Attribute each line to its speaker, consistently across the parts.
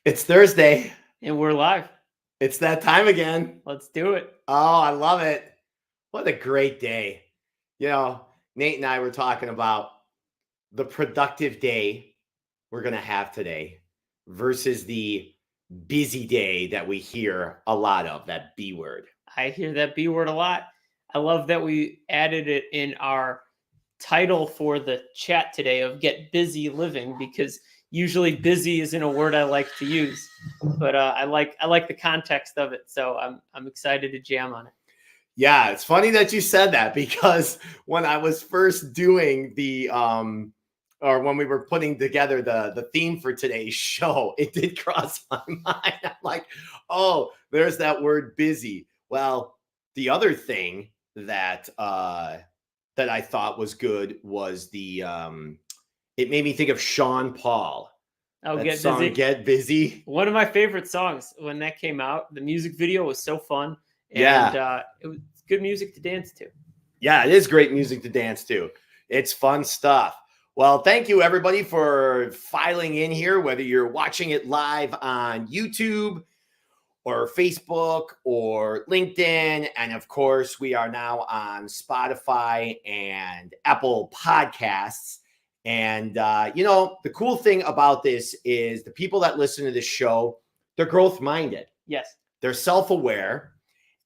Speaker 1: It's Thursday.
Speaker 2: And we're live.
Speaker 1: It's that time again.
Speaker 2: Let's do it.
Speaker 1: Oh, I love it. What a great day. Nate and I were talking about the productive day we're going to have today versus the busy day that we hear a lot of, that B word.
Speaker 2: I hear that B word a lot. I love that we added it in our title for the chat today of Get Busy Living, because usually busy isn't a word I like to use, but I like the context of it. So I'm excited to jam on it.
Speaker 1: Yeah, it's funny that you said that, because when I was first doing or when we were putting together the theme for today's show, it did cross my mind. I'm like, oh, there's that word busy. Well, the other thing that that I thought was good was it made me think of Sean Paul.
Speaker 2: Oh,
Speaker 1: that
Speaker 2: Get
Speaker 1: song,
Speaker 2: Busy.
Speaker 1: Get Busy.
Speaker 2: One of my favorite songs when that came out. The music video was so fun.
Speaker 1: Yeah.
Speaker 2: And it was good music to dance to.
Speaker 1: Yeah, it is great music to dance to. It's fun stuff. Well, thank you, everybody, for filing in here, whether you're watching it live on YouTube or Facebook or LinkedIn. And of course, we are now on Spotify and Apple Podcasts. And, the cool thing about this is the people that listen to this show, they're growth-minded.
Speaker 2: Yes.
Speaker 1: They're self-aware,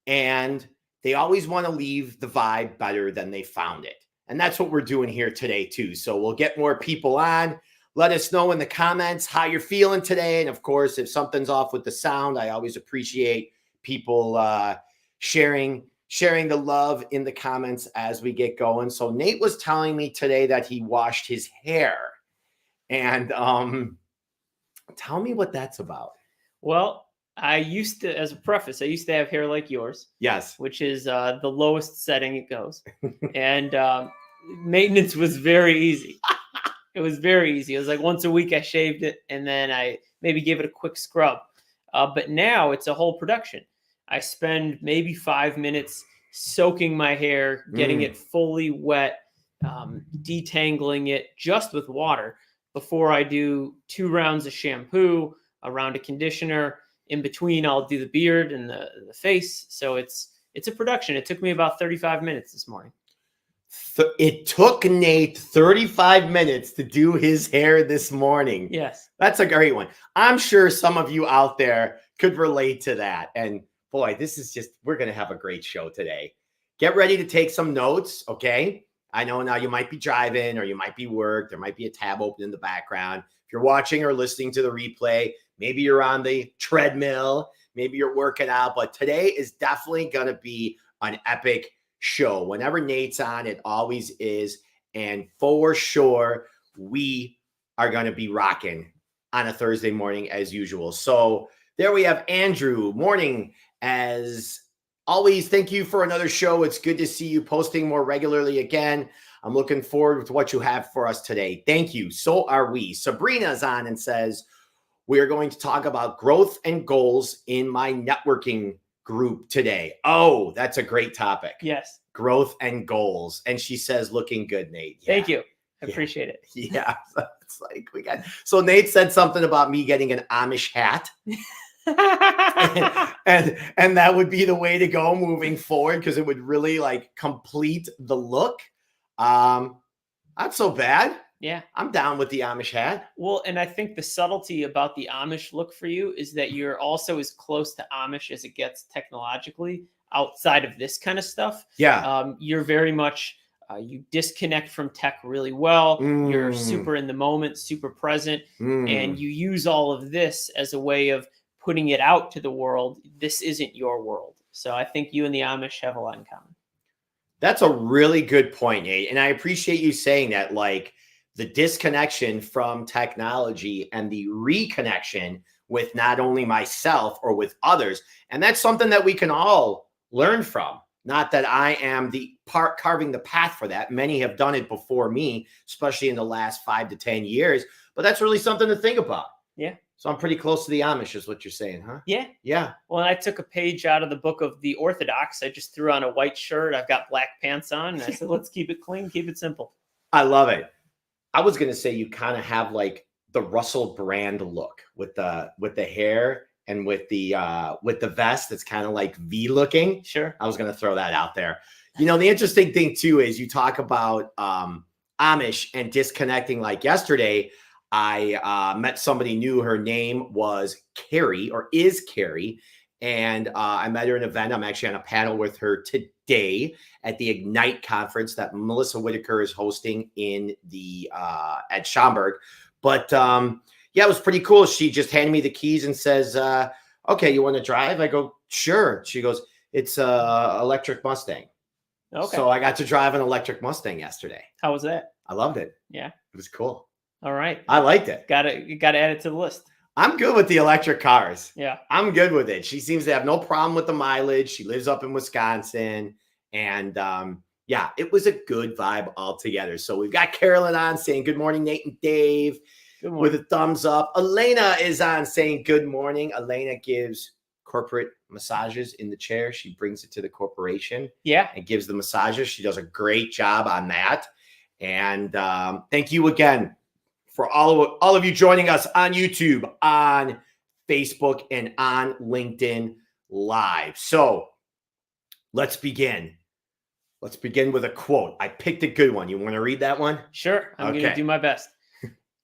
Speaker 1: and they always want to leave the vibe better than they found it. And that's what we're doing here today, too. So we'll get more people on. Let us know in the comments how you're feeling today. And of course, if something's off with the sound, I always appreciate people sharing the love in the comments as we get going. So Nate was telling me today that he washed his hair. And tell me what that's about.
Speaker 2: Well, as a preface, I used to have hair like yours.
Speaker 1: Yes.
Speaker 2: Which is the lowest setting it goes. And maintenance was very easy. It was very easy. It was like once a week I shaved it, and then I maybe gave it a quick scrub. But now it's a whole production. I spend maybe 5 minutes soaking my hair, getting it fully wet, detangling it just with water before I do 2 rounds of shampoo, a round of conditioner. In between, I'll do the beard and the face. So it's a production. It took me about 35 minutes this morning.
Speaker 1: It took Nate 35 minutes to do his hair this morning.
Speaker 2: Yes.
Speaker 1: That's a great one. I'm sure some of you out there could relate to that. And boy, we're going to have a great show today. Get ready to take some notes, okay? I know now you might be driving or you might be work. There might be a tab open in the background. If you're watching or listening to the replay, maybe you're on the treadmill, maybe you're working out, but today is definitely going to be an epic show. Whenever Nate's on, it always is. And for sure, we are going to be rocking on a Thursday morning as usual. So there we have Andrew. Morning. As always, thank you for another show. It's good to see you posting more regularly again. I'm looking forward to what you have for us today. Thank you. So are we. Sabrina's on and says, we're going to talk about growth and goals in my networking group today. Oh, that's a great topic.
Speaker 2: Yes.
Speaker 1: Growth and goals. And she says, looking good, Nate.
Speaker 2: Yeah. Thank you. I appreciate it.
Speaker 1: Yeah. It's like so Nate said something about me getting an Amish hat. and that would be the way to go moving forward, because it would really complete the look. Not so bad.
Speaker 2: Yeah.
Speaker 1: I'm down with the Amish hat.
Speaker 2: Well, and I think the subtlety about the Amish look for you is that you're also as close to Amish as it gets technologically outside of this kind of stuff.
Speaker 1: Yeah.
Speaker 2: You're very much, you disconnect from tech really well. You're super in the moment, super present, and you use all of this as a way of putting it out to the world. This isn't your world. So I think you and the Amish have a lot in common.
Speaker 1: That's a really good point, Nate. And I appreciate you saying that, the disconnection from technology and the reconnection with not only myself or with others. And that's something that we can all learn from. Not that I am the part carving the path for that. Many have done it before me, especially in the last 5 to 10 years. But that's really something to think about.
Speaker 2: Yeah.
Speaker 1: So I'm pretty close to the Amish is what you're saying, huh?
Speaker 2: Yeah.
Speaker 1: Yeah.
Speaker 2: Well, I took a page out of the book of the Orthodox. I just threw on a white shirt. I've got black pants on. And I said, let's keep it clean, keep it simple.
Speaker 1: I love it. I was going to say you kind of have the Russell Brand look with the hair and with the vest. It's kind of like V looking.
Speaker 2: Sure.
Speaker 1: I was going to throw that out there. You know, the interesting thing too is you talk about Amish and disconnecting. Like yesterday, I met somebody new. Her name was Carrie, or is Carrie. And I met her at an event. I'm actually on a panel with her today at the Ignite conference that Melissa Whitaker is hosting in at Schaumburg. But yeah, it was pretty cool. She just handed me the keys and says, okay, you want to drive? I go, sure. She goes, it's a electric Mustang.
Speaker 2: Okay.
Speaker 1: So I got to drive an electric Mustang yesterday.
Speaker 2: How was that?
Speaker 1: I loved it.
Speaker 2: Yeah.
Speaker 1: It was cool.
Speaker 2: All right.
Speaker 1: I liked it.
Speaker 2: You gotta add it to the list.
Speaker 1: I'm good with the electric cars.
Speaker 2: Yeah.
Speaker 1: I'm good with it. She seems to have no problem with the mileage. She lives up in Wisconsin. And yeah, it was a good vibe altogether. So we've got Carolyn on saying, good morning, Nate and Dave.
Speaker 2: Good morning.
Speaker 1: With a thumbs up. Elena is on saying, good morning. Elena gives corporate massages in the chair. She brings it to the corporation.
Speaker 2: Yeah.
Speaker 1: And gives the massages. She does a great job on that. And thank you again for all of you joining us on YouTube, on Facebook, and on LinkedIn Live. So let's begin. Let's begin with a quote. I picked a good one. You want to read that one?
Speaker 2: Sure. I'm going to do my best.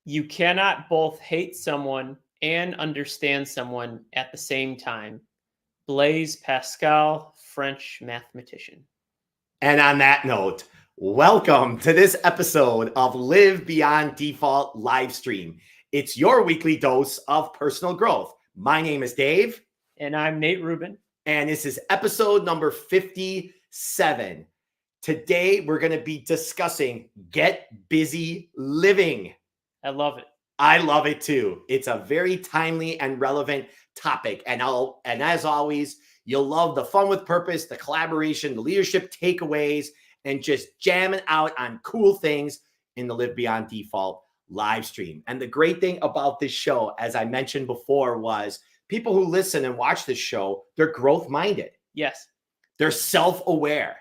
Speaker 2: You cannot both hate someone and understand someone at the same time. Blaise Pascal, French mathematician.
Speaker 1: And on that note, welcome to this episode of Live Beyond Default Livestream. It's your weekly dose of personal growth. My name is Dave.
Speaker 2: And I'm Nate Ruben.
Speaker 1: And this is episode number 57. Today, we're going to be discussing Get Busy Living.
Speaker 2: I love it.
Speaker 1: I love it too. It's a very timely and relevant topic. And as always, you'll love the fun with purpose, the collaboration, the leadership takeaways, and just jamming out on cool things in the Live Beyond Default live stream. And the great thing about this show, as I mentioned before, was people who listen and watch this show, they're growth minded.
Speaker 2: Yes.
Speaker 1: They're self-aware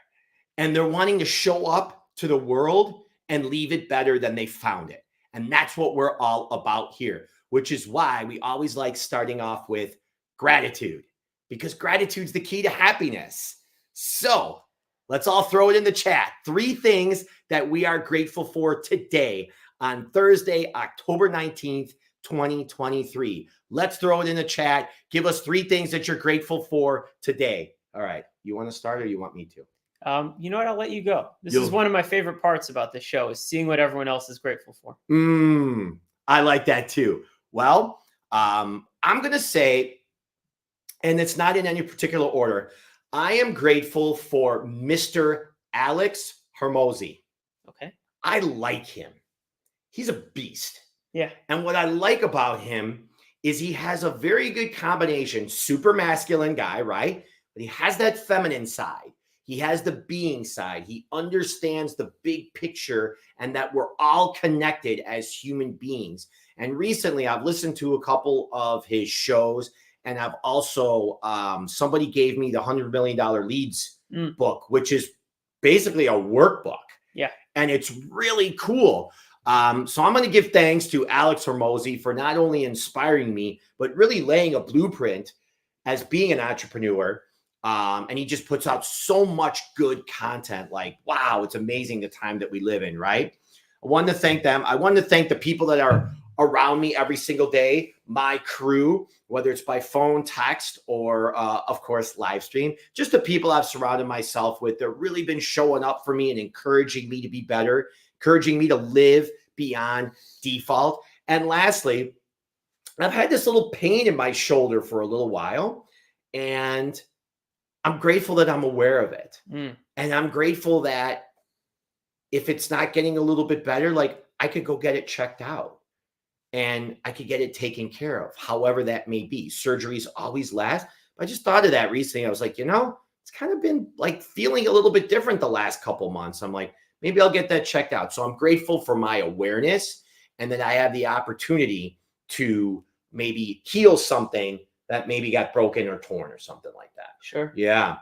Speaker 1: and they're wanting to show up to the world and leave it better than they found it. And that's what we're all about here, which is why we always like starting off with gratitude, because gratitude's the key to happiness. So let's all throw it in the chat. 3 things that we are grateful for today on Thursday, October 19th, 2023. Let's throw it in the chat. Give us 3 things that you're grateful for today. All right. You want to start or you want me to?
Speaker 2: You know what? I'll let you go. This is one of my favorite parts about the show, is seeing what everyone else is grateful for.
Speaker 1: I like that too. Well, I'm going to say, and it's not in any particular order, I am grateful for Mr. Alex Hormozi.
Speaker 2: Okay. I
Speaker 1: like him. He's a beast.
Speaker 2: Yeah.
Speaker 1: And what I like about him is he has a very good combination, super masculine guy, right? But he has that feminine side. He has the being side. He understands the big picture and that we're all connected as human beings. And recently I've listened to a couple of his shows, and I've also, somebody gave me the $100 Million Leads book, which is basically a workbook.
Speaker 2: Yeah.
Speaker 1: And it's really cool. So I'm going to give thanks to Alex Hormozi for not only inspiring me, but really laying a blueprint as being an entrepreneur. And he just puts out so much good content. Like, wow, it's amazing the time that we live in, right? I wanted to thank them. I wanted to thank the people that are around me every single day, my crew, whether it's by phone, text, or of course, live stream. Just the people I've surrounded myself with. They've really been showing up for me and encouraging me to be better, encouraging me to live beyond default. And lastly, I've had this little pain in my shoulder for a little while, and I'm grateful that I'm aware of it. And I'm grateful that if it's not getting a little bit better, like I could go get it checked out and I could get it taken care of, however that may be. Surgeries always last. But I just thought of that recently. I was like, it's kind of been like feeling a little bit different the last couple months. I'm like, maybe I'll get that checked out. So I'm grateful for my awareness and that I have the opportunity to maybe heal something that maybe got broken or torn or something like that.
Speaker 2: Sure.
Speaker 1: Yeah.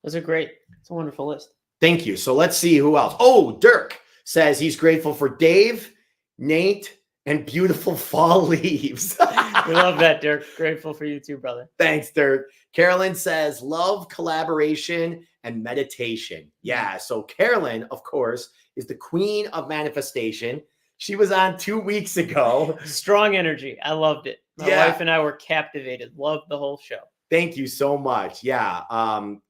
Speaker 2: Those are great. It's a wonderful list.
Speaker 1: Thank you. So let's see who else. Oh, Dirk says he's grateful for Dave, Nate, and beautiful fall leaves.
Speaker 2: We love that, Dirk. Grateful for you too, brother.
Speaker 1: Thanks, Dirk. Carolyn says, love collaboration and meditation. Yeah. So Carolyn, of course, is the queen of manifestation. She was on 2 weeks ago.
Speaker 2: Strong energy. I loved it. My wife and I were captivated. Loved the whole show.
Speaker 1: Thank you so much. Yeah.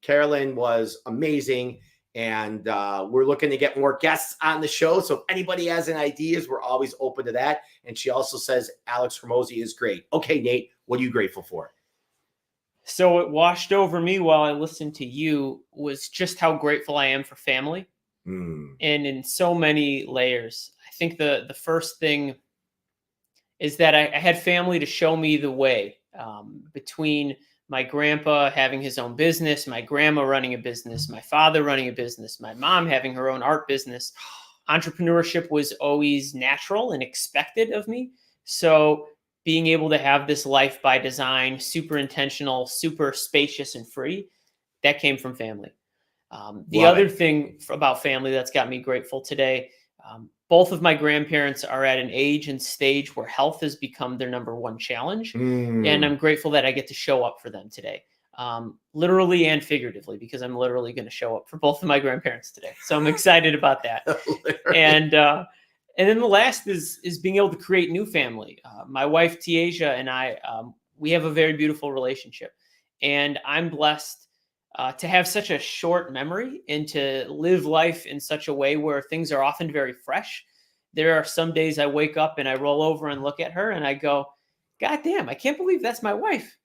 Speaker 1: Carolyn was amazing. And we're looking to get more guests on the show. So if anybody has any ideas, we're always open to that. And she also says Alex Hormozi is great. Okay, Nate, what are you grateful for?
Speaker 2: So it washed over me while I listened to you was just how grateful I am for family. And in so many layers. I think the first thing is that I had family to show me the way, between my grandpa having his own business, my grandma running a business, my father running a business, my mom having her own art business. Entrepreneurship was always natural and expected of me. So being able to have this life by design, super intentional, super spacious and free, that came from family. The other thing about family that's got me grateful today, both of my grandparents are at an age and stage where health has become their number one challenge. And I'm grateful that I get to show up for them today, literally and figuratively, because I'm literally going to show up for both of my grandparents today. So I'm excited about that. And then the last is being able to create new family. My wife, Tiaja, and I, we have a very beautiful relationship. And I'm blessed to have such a short memory and to live life in such a way where things are often very fresh. There are some days I wake up and I roll over and look at her and I go, God damn, I can't believe that's my wife.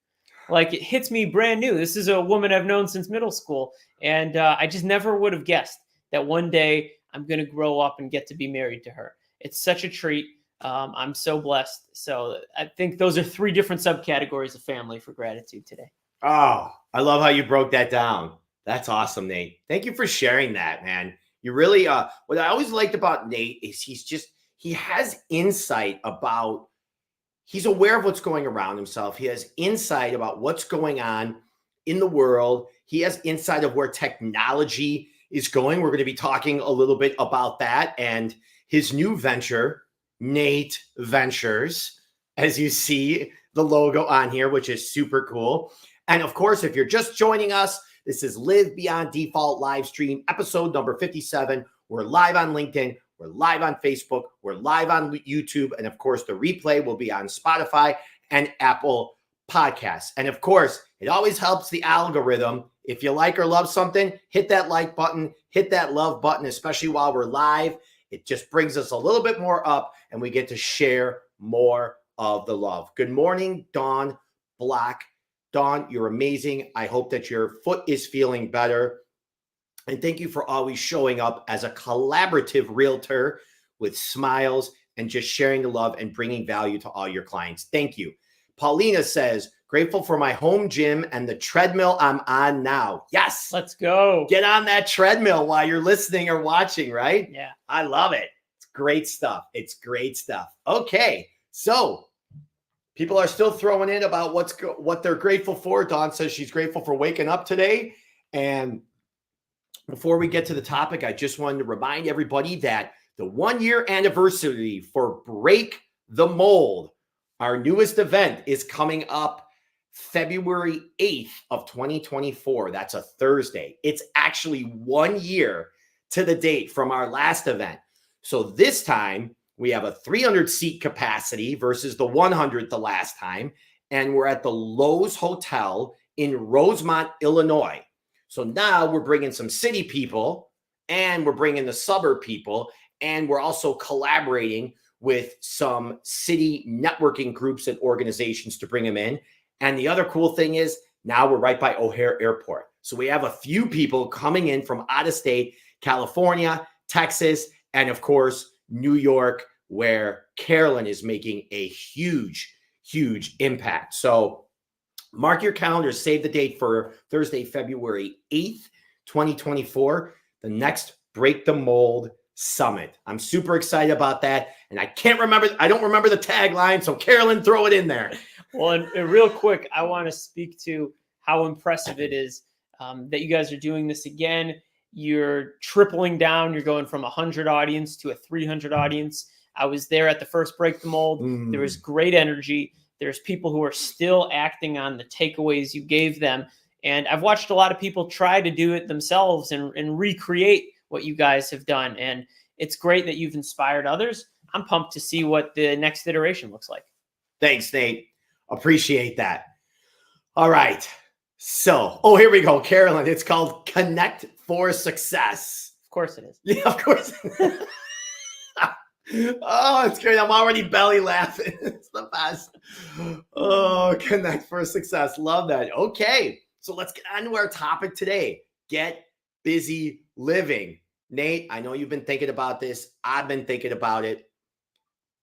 Speaker 2: Like, it hits me brand new. This is a woman I've known since middle school. And I just never would have guessed that one day I'm going to grow up and get to be married to her. It's such a treat. I'm so blessed. So I think those are 3 different subcategories of family for gratitude today.
Speaker 1: Oh, I love how you broke that down. That's awesome, Nate. Thank you for sharing that, man. You really, what I always liked about Nate is he has insight about, he's aware of what's going around himself. He has insight about what's going on in the world. He has insight of where technology is going. We're going to be talking a little bit about that and his new venture, Nate Ventures, as you see the logo on here, which is super cool. And of course, if you're just joining us, this is Live Beyond Default Livestream, episode number 57. We're live on LinkedIn. We're live on Facebook. We're live on YouTube. And of course, the replay will be on Spotify and Apple Podcasts. And of course, it always helps the algorithm. If you like or love something, hit that like button, hit that love button, especially while we're live. It just brings us a little bit more up and we get to share more of the love. Good morning, Dawn Block. Dawn, you're amazing. I hope that your foot is feeling better. And thank you for always showing up as a collaborative realtor with smiles and just sharing the love and bringing value to all your clients. Thank you. Paulina says, grateful for my home gym and the treadmill I'm on now. Yes.
Speaker 2: Let's go.
Speaker 1: Get on that treadmill while you're listening or watching, right?
Speaker 2: Yeah.
Speaker 1: I love it. It's great stuff. It's great stuff. Okay. So people are still throwing in about what they're grateful for. Dawn says she's grateful for waking up today. And before we get to the topic, I just wanted to remind everybody that the 1-year anniversary for Break the Mold, our newest event, is coming up February 8th of 2024. That's a Thursday. It's actually 1 year to the date from our last event. So this time, we have a 300-seat capacity versus the 100 the last time. And we're at the Lowe's Hotel in Rosemont, Illinois. So now we're bringing some city people and we're bringing the suburb people. And we're also collaborating with some city networking groups and organizations to bring them in. And the other cool thing is now we're right by O'Hare Airport. So we have a few people coming in from out of state, California, Texas, and of course, New York, where Carolyn is making a huge, huge impact. So mark your calendars, save the date for Thursday, February 8th, 2024, the next Break the Mold Summit. I'm super excited about that. And I don't remember the tagline. So Carolyn, throw it in there.
Speaker 2: Well, and real quick, I want to speak to how impressive it is that you guys are doing this again. You're tripling down. You're going from 100 audience to a 300 audience. I was there at the first Break the Mold. There was great energy. There's people who are still acting on the takeaways you gave them. And I've watched a lot of people try to do it themselves and recreate what you guys have done. And it's great that you've inspired others. I'm pumped to see what the next iteration looks like.
Speaker 1: Thanks, Nate. Appreciate that. All right. So, here we go, Carolyn. It's called Connect for Success.
Speaker 2: Of course it is.
Speaker 1: Yeah, of course. Oh, it's great. I'm already belly laughing. It's the best. Oh, Connect for Success. Love that. Okay. So let's get on to our topic today. Get busy living. Nate, I know you've been thinking about this. I've been thinking about it.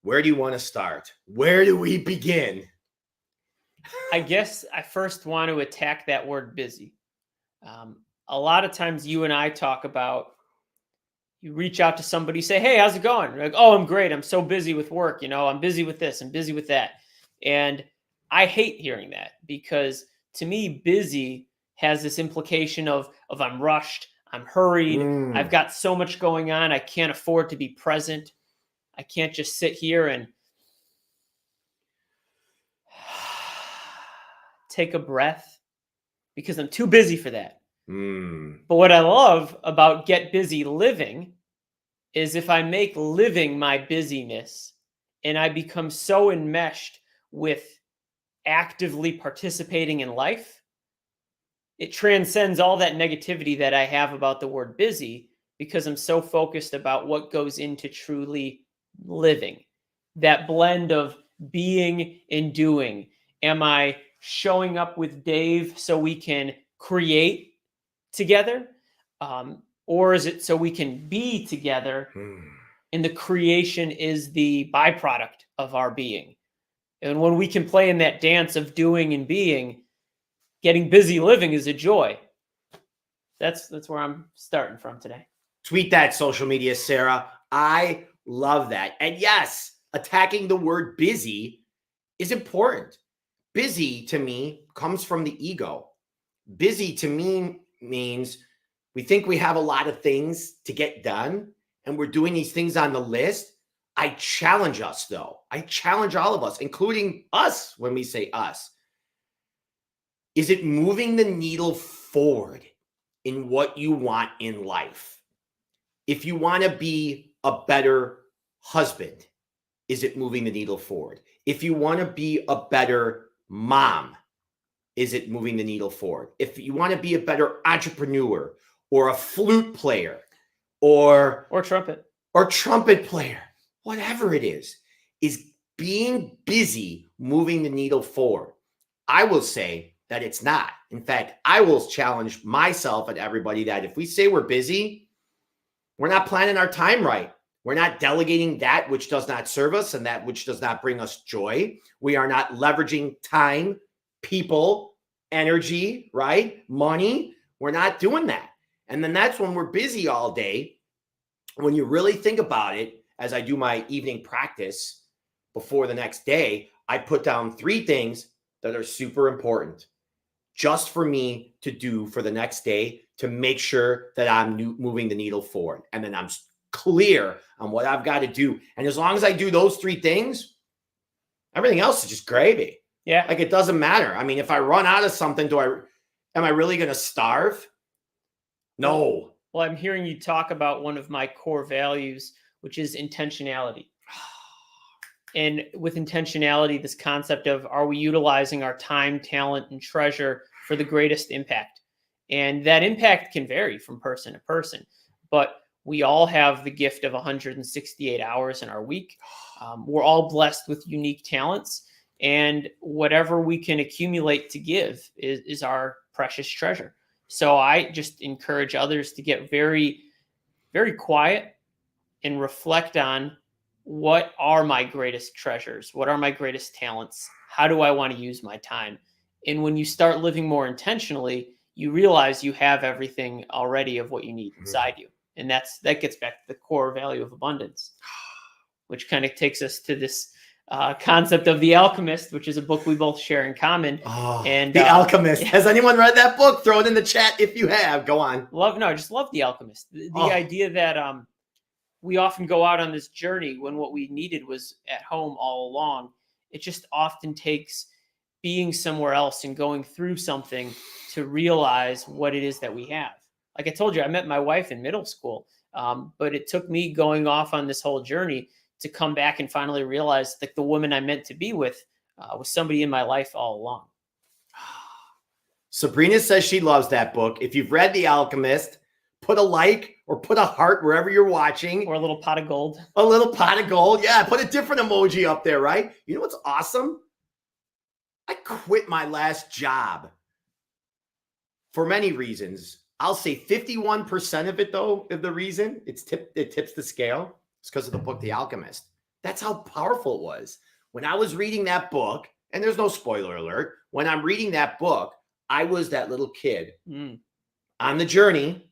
Speaker 1: Where do you want to start? Where do we begin?
Speaker 2: I guess I first want to attack that word busy. A lot of times you and I talk about, you reach out to somebody, say, hey, how's it going? You're like, oh, I'm great. I'm so busy with work. I'm busy with this. I'm busy with that. And I hate hearing that, because to me, busy has this implication of I'm rushed, I'm hurried, I've got so much going on, I can't afford to be present. I can't just sit here and take a breath, because I'm too busy for that. But what I love about Get Busy Living is if I make living my busyness and I become so enmeshed with actively participating in life, it transcends all that negativity that I have about the word busy, because I'm so focused about what goes into truly living. That blend of being and doing. Am I showing up with Dave so we can create together? Or is it so we can be together and the creation is the byproduct of our being? And when we can play in that dance of doing and being, getting busy living is a joy. That's where I'm starting from today.
Speaker 1: Tweet that, social media, Sarah. I love that. And yes, attacking the word busy is important. Busy to me comes from the ego. Busy to me means we think we have a lot of things to get done, and we're doing these things on the list. I challenge us, though. I challenge all of us, including us, when we say us. Is it moving the needle forward in what you want in life? If you want to be a better husband, is it moving the needle forward? If you want to be a better mom, is it moving the needle forward? If you want to be a better entrepreneur or a flute player or trumpet player, whatever it is being busy moving the needle forward? I will say that it's not. In fact, I will challenge myself and everybody that if we say we're busy, we're not planning our time right. We're not delegating that which does not serve us and that which does not bring us joy. We are not leveraging time, people, energy, right? Money. We're not doing that. And then that's when we're busy all day. When you really think about it, as I do my evening practice before the next day, I put down 3 things that are super important just for me to do for the next day to make sure that I'm moving the needle forward. And then I'm clear on what I've got to do. And as long as I do those 3 things, everything else is just gravy.
Speaker 2: Yeah.
Speaker 1: Like it doesn't matter. I mean, if I run out of something, am I really going to starve? No.
Speaker 2: Well, I'm hearing you talk about one of my core values, which is intentionality. And with intentionality, this concept of, are we utilizing our time, talent, and treasure for the greatest impact? And that impact can vary from person to person, but we all have the gift of 168 hours in our week. We're all blessed with unique talents, and whatever we can accumulate to give is our precious treasure. So I just encourage others to get very, very quiet and reflect on, what are my greatest treasures? What are my greatest talents? How do I want to use my time? And when you start living more intentionally, you realize you have everything already of what you need inside you. And that gets back to the core value of abundance, which kind of takes us to this concept of The Alchemist, which is a book we both share in common.
Speaker 1: And The Alchemist. Yeah. Has anyone read that book? Throw it in the chat if you have. Go on.
Speaker 2: I just love The Alchemist. The idea that we often go out on this journey when what we needed was at home all along. It just often takes being somewhere else and going through something to realize what it is that we have. Like I told you, I met my wife in middle school, but it took me going off on this whole journey to come back and finally realize that the woman I meant to be with was somebody in my life all along.
Speaker 1: Sabrina says she loves that book. If you've read The Alchemist, put a like or put a heart wherever you're watching.
Speaker 2: Or a little pot of gold.
Speaker 1: A little pot of gold. Yeah, put a different emoji up there, right? You know what's awesome? I quit my last job for many reasons. I'll say 51% of it, though, of the reason it tips the scale, it's because of the book The Alchemist. That's how powerful it was. When I was reading that book, and there's no spoiler alert, when I'm reading that book, I was that little kid on the journey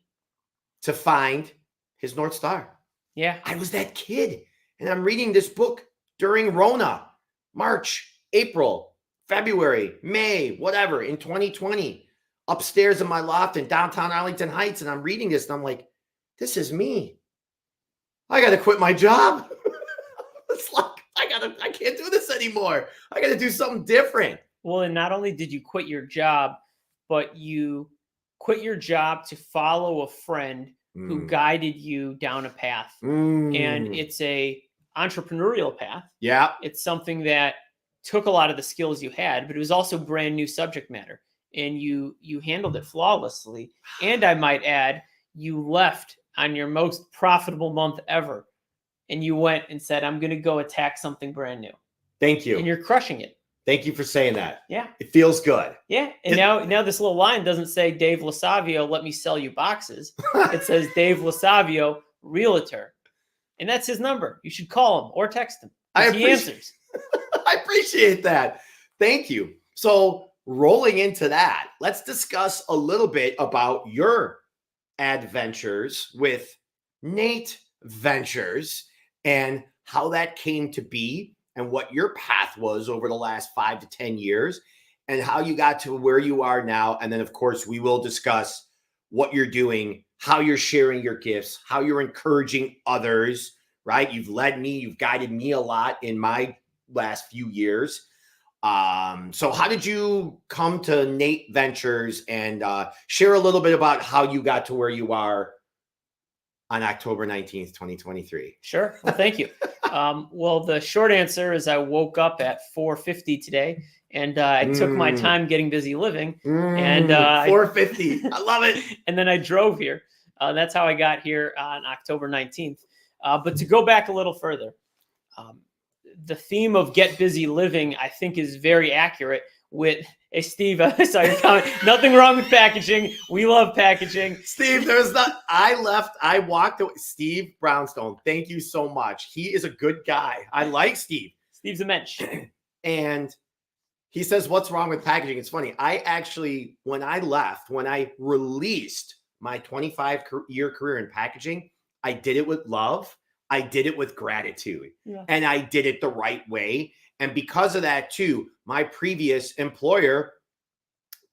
Speaker 1: to find his North Star.
Speaker 2: Yeah.
Speaker 1: I was that kid. And I'm reading this book during Rona, March, April, February, May, whatever, in 2020, upstairs in my loft in downtown Arlington Heights. And I'm reading this and I'm like, this is me. I got to quit my job. It's like, I can't do this anymore. I got to do something different.
Speaker 2: Well, and not only did you quit your job, but you quit your job to follow a friend who guided you down a path. And it's a entrepreneurial path.
Speaker 1: Yeah.
Speaker 2: It's something that took a lot of the skills you had, but it was also brand new subject matter. And you handled it flawlessly. And I might add, you left on your most profitable month ever. And you went and said, I'm going to go attack something brand new.
Speaker 1: Thank you.
Speaker 2: And you're crushing it.
Speaker 1: Thank you for saying that.
Speaker 2: Yeah.
Speaker 1: It feels good.
Speaker 2: Yeah. And now this little line doesn't say Dave Lasavio, let me sell you boxes. It says Dave Lasavio, realtor. And that's his number. You should call him or text him. He answers.
Speaker 1: I appreciate that. Thank you. So rolling into that, let's discuss a little bit about your adventures with Nate Ventures and how that came to be and what your path was over the last 5 to 10 years and how you got to where you are now. And then, of course, we will discuss what you're doing, how you're sharing your gifts, how you're encouraging others, right? You've led me, you've guided me a lot in my last few years. So how did you come to Nate Ventures and share a little bit about how you got to where you are on October 19th, 2023?
Speaker 2: Sure. Well, thank you. Well, the short answer is I woke up at 4:50 today and I took my time getting busy living. And
Speaker 1: 4:50. I love it.
Speaker 2: And then I drove here. That's how I got here on October 19th. But to go back a little further, the theme of get busy living, I think, is very accurate with Steve. I saw your comment. Nothing wrong with packaging. We love packaging.
Speaker 1: Steve, I walked away. Steve Brownstone, thank you so much. He is a good guy. I like Steve.
Speaker 2: Steve's a mensch.
Speaker 1: And he says, what's wrong with packaging? It's funny. I actually, when I released my 25-year career in packaging, I did it with love. I did it with gratitude. Yeah. And I did it the right way. And because of that, too, my previous employer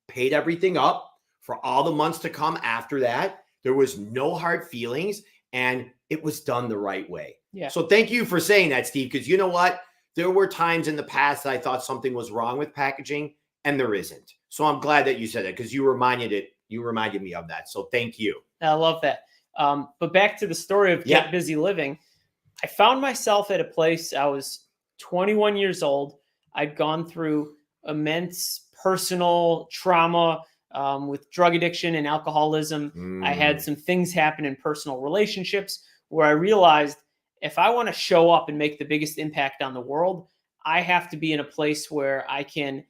Speaker 1: paid everything up for all the months to come after that. There was no hard feelings, and it was done the right way.
Speaker 2: Yeah.
Speaker 1: So thank you for saying that, Steve, because you know what? There were times in the past that I thought something was wrong with packaging, and there isn't. So I'm glad that you said it because you reminded me of that. So thank you.
Speaker 2: I love that. But back to the story of get busy living. I found myself at a place. I was 21 years old. I'd gone through immense personal trauma with drug addiction and alcoholism. I had some things happen in personal relationships where I realized if I want to show up and make the biggest impact on the world, I have to be in a place where I can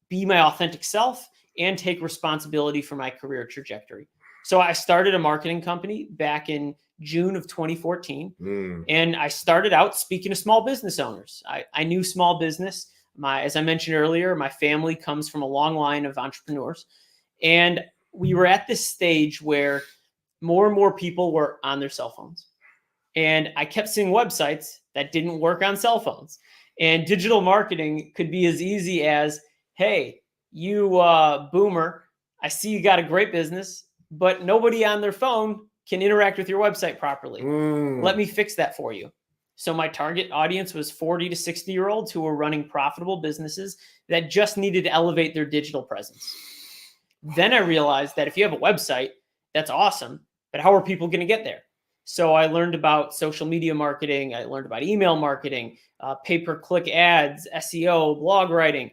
Speaker 2: be my authentic self and take responsibility for my career trajectory. So I started a marketing company back in June of 2014. And I started out speaking to small business owners. I knew small business. As I mentioned earlier, my family comes from a long line of entrepreneurs. And we were at this stage where more and more people were on their cell phones. And I kept seeing websites that didn't work on cell phones. And digital marketing could be as easy as, hey, you boomer, I see you got a great business, but nobody on their phone can interact with your website properly.
Speaker 1: Mm.
Speaker 2: Let me fix that for you. So my target audience was 40 to 60-year-olds who were running profitable businesses that just needed to elevate their digital presence. Then I realized that if you have a website, that's awesome, but how are people going to get there? So I learned about social media marketing. I learned about email marketing, pay-per-click ads, SEO, blog writing.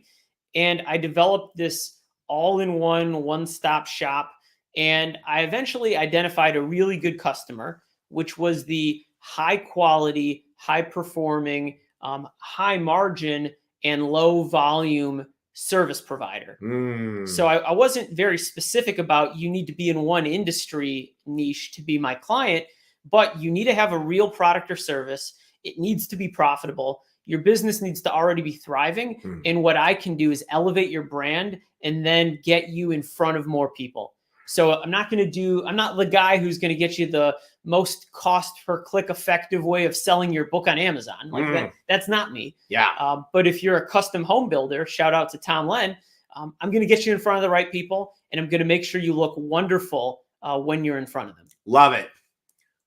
Speaker 2: And I developed this all-in-one, one-stop shop. And I eventually identified a really good customer, which was the high-quality, high-performing, high-margin, and low-volume service provider. So I wasn't very specific about you need to be in one industry niche to be my client, but you need to have a real product or service. It needs to be profitable. Your business needs to already be thriving. And what I can do is elevate your brand and then get you in front of more people. So I'm not the guy who's going to get you the most cost per click effective way of selling your book on Amazon. Like that's not me.
Speaker 1: Yeah.
Speaker 2: But if you're a custom home builder, shout out to Tom Len, I'm going to get you in front of the right people, and I'm going to make sure you look wonderful when you're in front of them.
Speaker 1: Love it.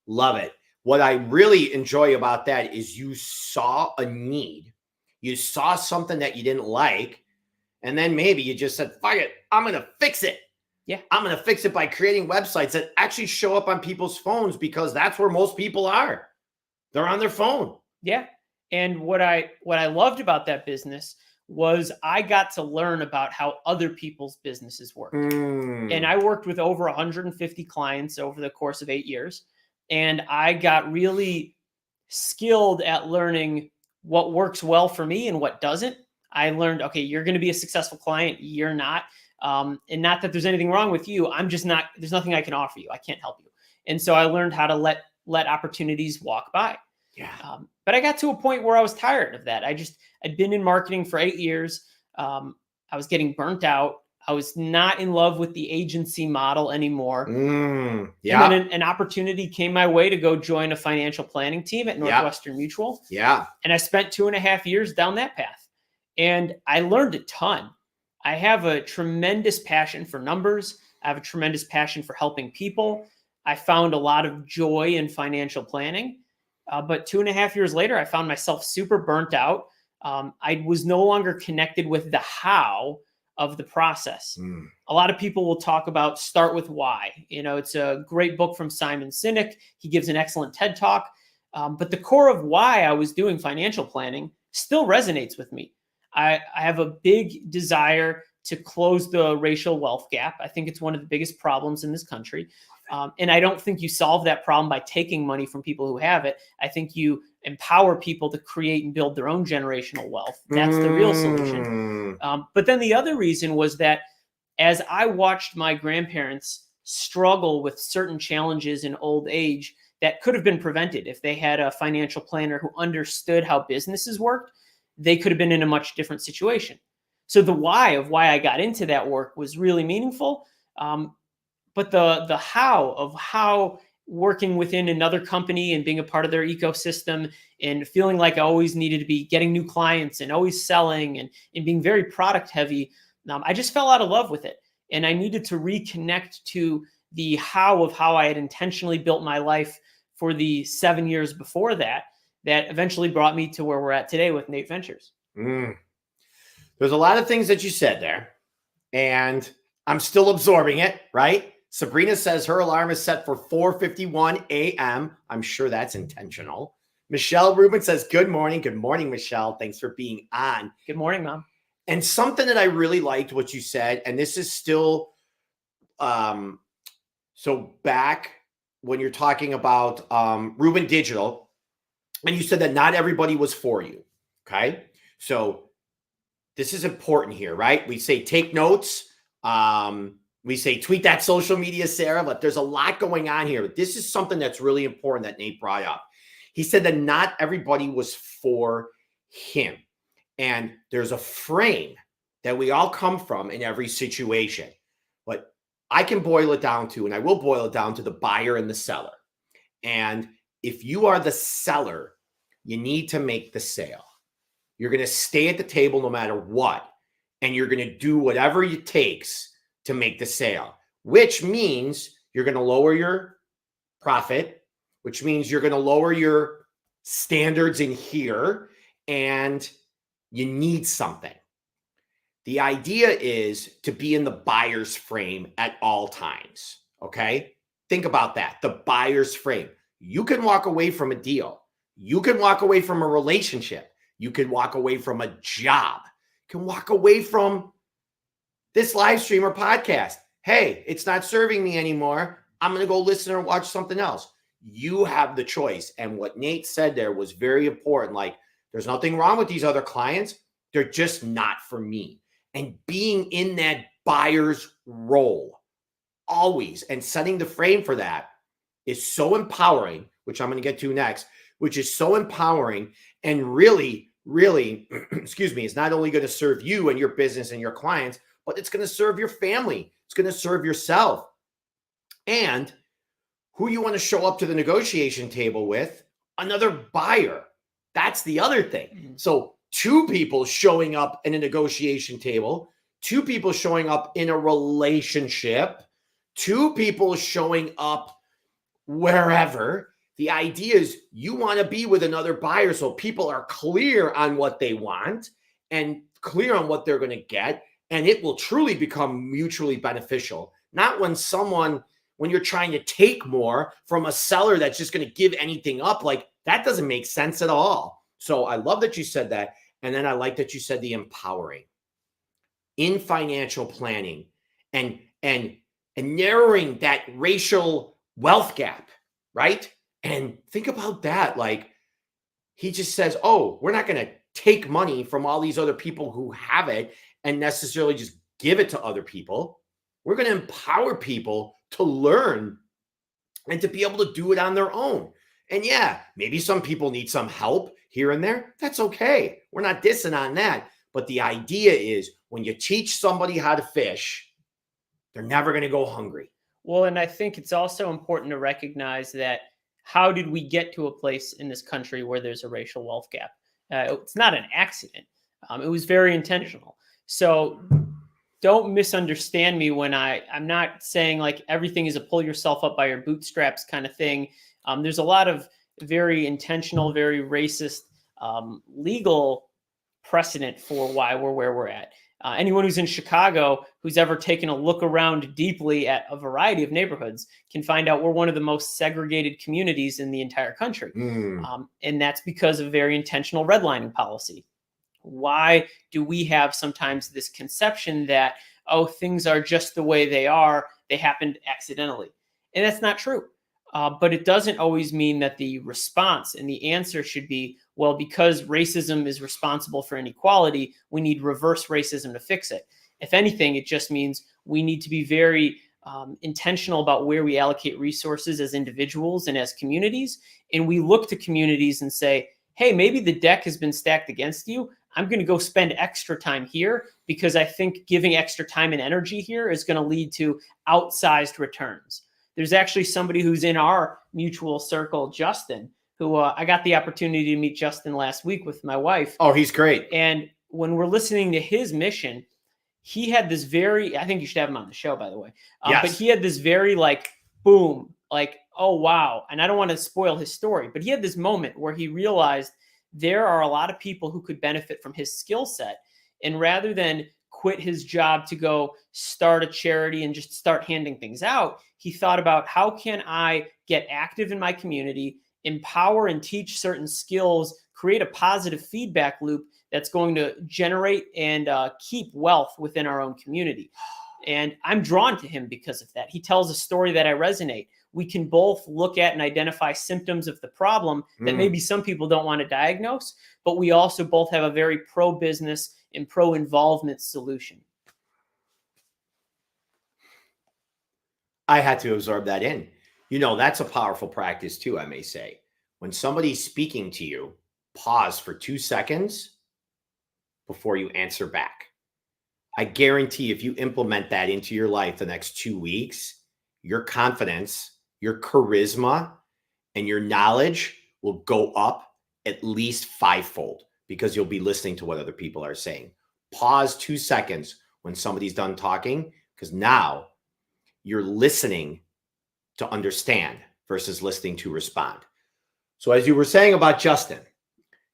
Speaker 1: Love it. What I really enjoy about that is you saw a need. You saw something that you didn't like, and then maybe you just said, fuck it, I'm going to fix it.
Speaker 2: Yeah.
Speaker 1: I'm going to fix it by creating websites that actually show up on people's phones, because that's where most people are. They're on their phone.
Speaker 2: Yeah. And what I loved about that business was I got to learn about how other people's businesses work. And I worked with over 150 clients over the course of 8 years. And I got really skilled at learning what works well for me and what doesn't. I learned, okay, you're going to be a successful client. You're not. And not that there's anything wrong with you. I'm just not, there's nothing I can offer you. I can't help you. And so I learned how to let opportunities walk by.
Speaker 1: Yeah.
Speaker 2: But I got to a point where I was tired of that. I'd been in marketing for 8 years. I was getting burnt out. I was not in love with the agency model anymore.
Speaker 1: Yeah.
Speaker 2: And then an opportunity came my way to go join a financial planning team at Northwestern Mutual.
Speaker 1: Yeah.
Speaker 2: And I spent 2.5 years down that path. And I learned a ton. I have a tremendous passion for numbers. I have a tremendous passion for helping people. I found a lot of joy in financial planning. But 2.5 years later, I found myself super burnt out. I was no longer connected with the how of the process. A lot of people will talk about start with why. It's a great book from Simon Sinek. He gives an excellent TED Talk. But the core of why I was doing financial planning still resonates with me. I have a big desire to close the racial wealth gap. I think it's one of the biggest problems in this country. And I don't think you solve that problem by taking money from people who have it. I think you empower people to create and build their own generational wealth. That's the real solution. But then the other reason was that as I watched my grandparents struggle with certain challenges in old age that could have been prevented if they had a financial planner who understood how businesses worked, they could have been in a much different situation. So the why of why I got into that work was really meaningful. But the how working within another company and being a part of their ecosystem and feeling like I always needed to be getting new clients and always selling and being very product heavy, I just fell out of love with it. And I needed to reconnect to the how of how I had intentionally built my life for the 7 years before that eventually brought me to where we're at today with Nate Ventures.
Speaker 1: There's a lot of things that you said there, and I'm still absorbing it, right? Sabrina says her alarm is set for 4:51 a.m. I'm sure that's intentional. Michelle Ruben says, good morning. Good morning, Michelle. Thanks for being on.
Speaker 2: Good morning, Mom.
Speaker 1: And something that I really liked what you said, and this is still, so back when you're talking about Ruben Digital, and you said that not everybody was for you, okay? So this is important here, right? We say take notes. We say tweet that social media, Sarah, but there's a lot going on here. But this is something that's really important that Nate brought up. He said that not everybody was for him. And there's a frame that we all come from in every situation. But I can boil it down to, and I will boil it down to the buyer and the seller. And if you are the seller, you need to make the sale. You're going to stay at the table no matter what. And you're going to do whatever it takes to make the sale, which means you're going to lower your profit, which means you're going to lower your standards in here and you need something. The idea is to be in the buyer's frame at all times. Okay. Think about that. The buyer's frame. You can walk away from a deal. You can walk away from a relationship. You can walk away from a job. You can walk away from this live stream or podcast. Hey, it's not serving me anymore. I'm going to go listen or watch something else. You have the choice. And what Nate said there was very important. Like, there's nothing wrong with these other clients. They're just not for me. And being in that buyer's role always and setting the frame for that is so empowering, which I'm going to get to next, which is so empowering and really, really, excuse me, it's not only going to serve you and your business and your clients, but it's going to serve your family. It's going to serve yourself. And who you want to show up to the negotiation table with, another buyer. That's the other thing. So 2 people showing up in a negotiation table, 2 people showing up in a relationship, 2 people showing up wherever. The idea is you want to be with another buyer so people are clear on what they want and clear on what they're going to get. And it will truly become mutually beneficial. Not when you're trying to take more from a seller that's just going to give anything up. Like, that doesn't make sense at all. So I love that you said that. And then I like that you said the empowering in financial planning and narrowing that racial wealth gap, right? And think about that. Like, he just says, oh, we're not going to take money from all these other people who have it and necessarily just give it to other people. We're going to empower people to learn and to be able to do it on their own. And yeah, maybe some people need some help here and there. That's okay. We're not dissing on that. But the idea is when you teach somebody how to fish, they're never going to go hungry.
Speaker 2: Well, and I think it's also important to recognize that how did we get to a place in this country where there's a racial wealth gap? It's not an accident. It was very intentional. So don't misunderstand me when I'm not saying like everything is a pull yourself up by your bootstraps kind of thing. There's a lot of very intentional, very racist legal precedent for why we're where we're at. Anyone who's in Chicago who's ever taken a look around deeply at a variety of neighborhoods can find out we're one of the most segregated communities in the entire country. And that's because of very intentional redlining policy. Why do we have sometimes this conception that, oh, things are just the way they are, they happened accidentally? And that's not true. But it doesn't always mean that the response and the answer should be, well, because racism is responsible for inequality, we need reverse racism to fix it. If anything, it just means we need to be very intentional about where we allocate resources as individuals and as communities. And we look to communities and say, hey, maybe the deck has been stacked against you. I'm going to go spend extra time here because I think giving extra time and energy here is going to lead to outsized returns. There's actually somebody who's in our mutual circle, Justin, who I got the opportunity to meet Justin last week with my wife.
Speaker 1: Oh, he's great.
Speaker 2: And when we're listening to his mission, he had this very, I think you should have him on the show, by the way.
Speaker 1: Yes.
Speaker 2: But he had this very like, boom, like, oh, wow. And I don't want to spoil his story, but he had this moment where he realized there are a lot of people who could benefit from his skill set. And rather than quit his job to go start a charity and just start handing things out, he thought about how can I get active in my community, empower and teach certain skills, create a positive feedback loop that's going to generate and keep wealth within our own community. And I'm drawn to him because of that. He tells a story that I resonate. We can both look at and identify symptoms of the problem that maybe some people don't want to diagnose, but we also both have a very pro-business and pro-involvement solution.
Speaker 1: I had to absorb that in. You know, that's a powerful practice too, I may say. When somebody's speaking to you, pause for 2 seconds before you answer back. I guarantee if you implement that into your life the next 2 weeks, your confidence, your charisma, and your knowledge will go up at least 5-fold because you'll be listening to what other people are saying. Pause 2 seconds when somebody's done talking because now you're listening to understand, versus listening to respond. So as you were saying about Justin,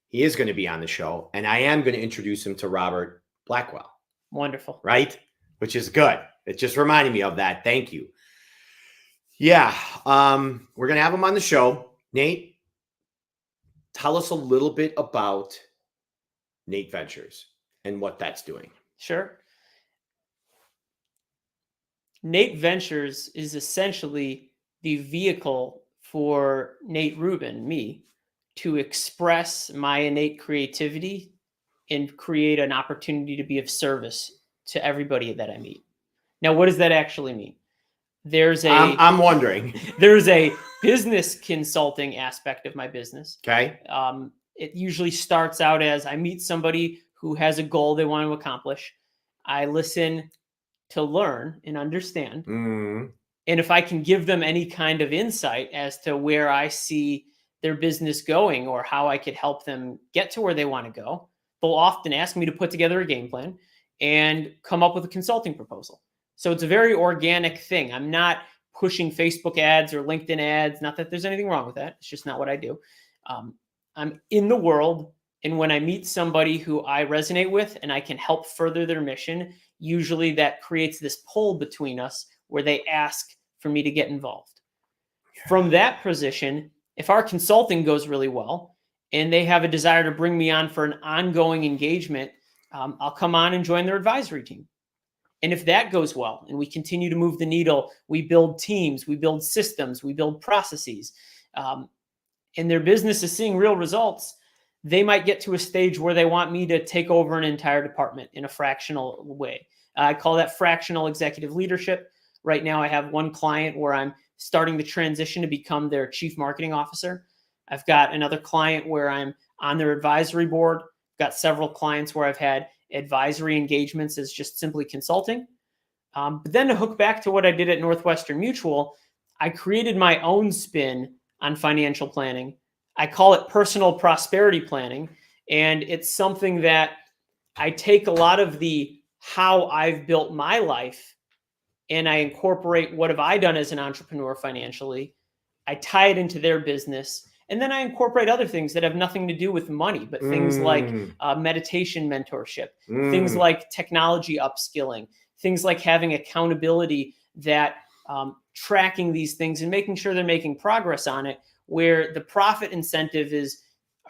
Speaker 1: he is going to be on the show, and I am going to introduce him to Robert Blackwell.
Speaker 2: Wonderful.
Speaker 1: Right? Which is good. It just reminded me of that. Thank you. Yeah. We're going to have him on the show. Nate, tell us a little bit about Nate Ventures and what that's doing.
Speaker 2: Sure. Nate Ventures is essentially the vehicle for Nate Ruben, me, to express my innate creativity and create an opportunity to be of service to everybody that I meet. Now, what does that actually mean?
Speaker 1: I'm wondering.
Speaker 2: There's a business consulting aspect of my business.
Speaker 1: Okay.
Speaker 2: It usually starts out as I meet somebody who has a goal they want to accomplish. I listen to learn and understand.
Speaker 1: Mm.
Speaker 2: And if I can give them any kind of insight as to where I see their business going or how I could help them get to where they want to go, they'll often ask me to put together a game plan and come up with a consulting proposal. So it's a very organic thing. I'm not pushing Facebook ads or LinkedIn ads. Not that there's anything wrong with that. It's just not what I do. I'm in the world. And when I meet somebody who I resonate with and I can help further their mission, usually that creates this pull between us where they ask for me to get involved. From that position, if our consulting goes really well and they have a desire to bring me on for an ongoing engagement, I'll come on and join their advisory team. And if that goes well and we continue to move the needle, we build teams, we build systems, we build processes, and their business is seeing real results, they might get to a stage where they want me to take over an entire department in a fractional way. I call that fractional executive leadership. Right now, I have one client where I'm starting the transition to become their chief marketing officer. I've got another client where I'm on their advisory board. I've got several clients where I've had advisory engagements as just simply consulting. But then to hook back to what I did at Northwestern Mutual, I created my own spin on financial planning. I call it personal prosperity planning. And it's something that I take a lot of the how I've built my life and I incorporate what have I done as an entrepreneur financially. I tie it into their business. And then I incorporate other things that have nothing to do with money, but things like meditation mentorship, things like technology upskilling, things like having accountability that tracking these things and making sure they're making progress on it, where the profit incentive is,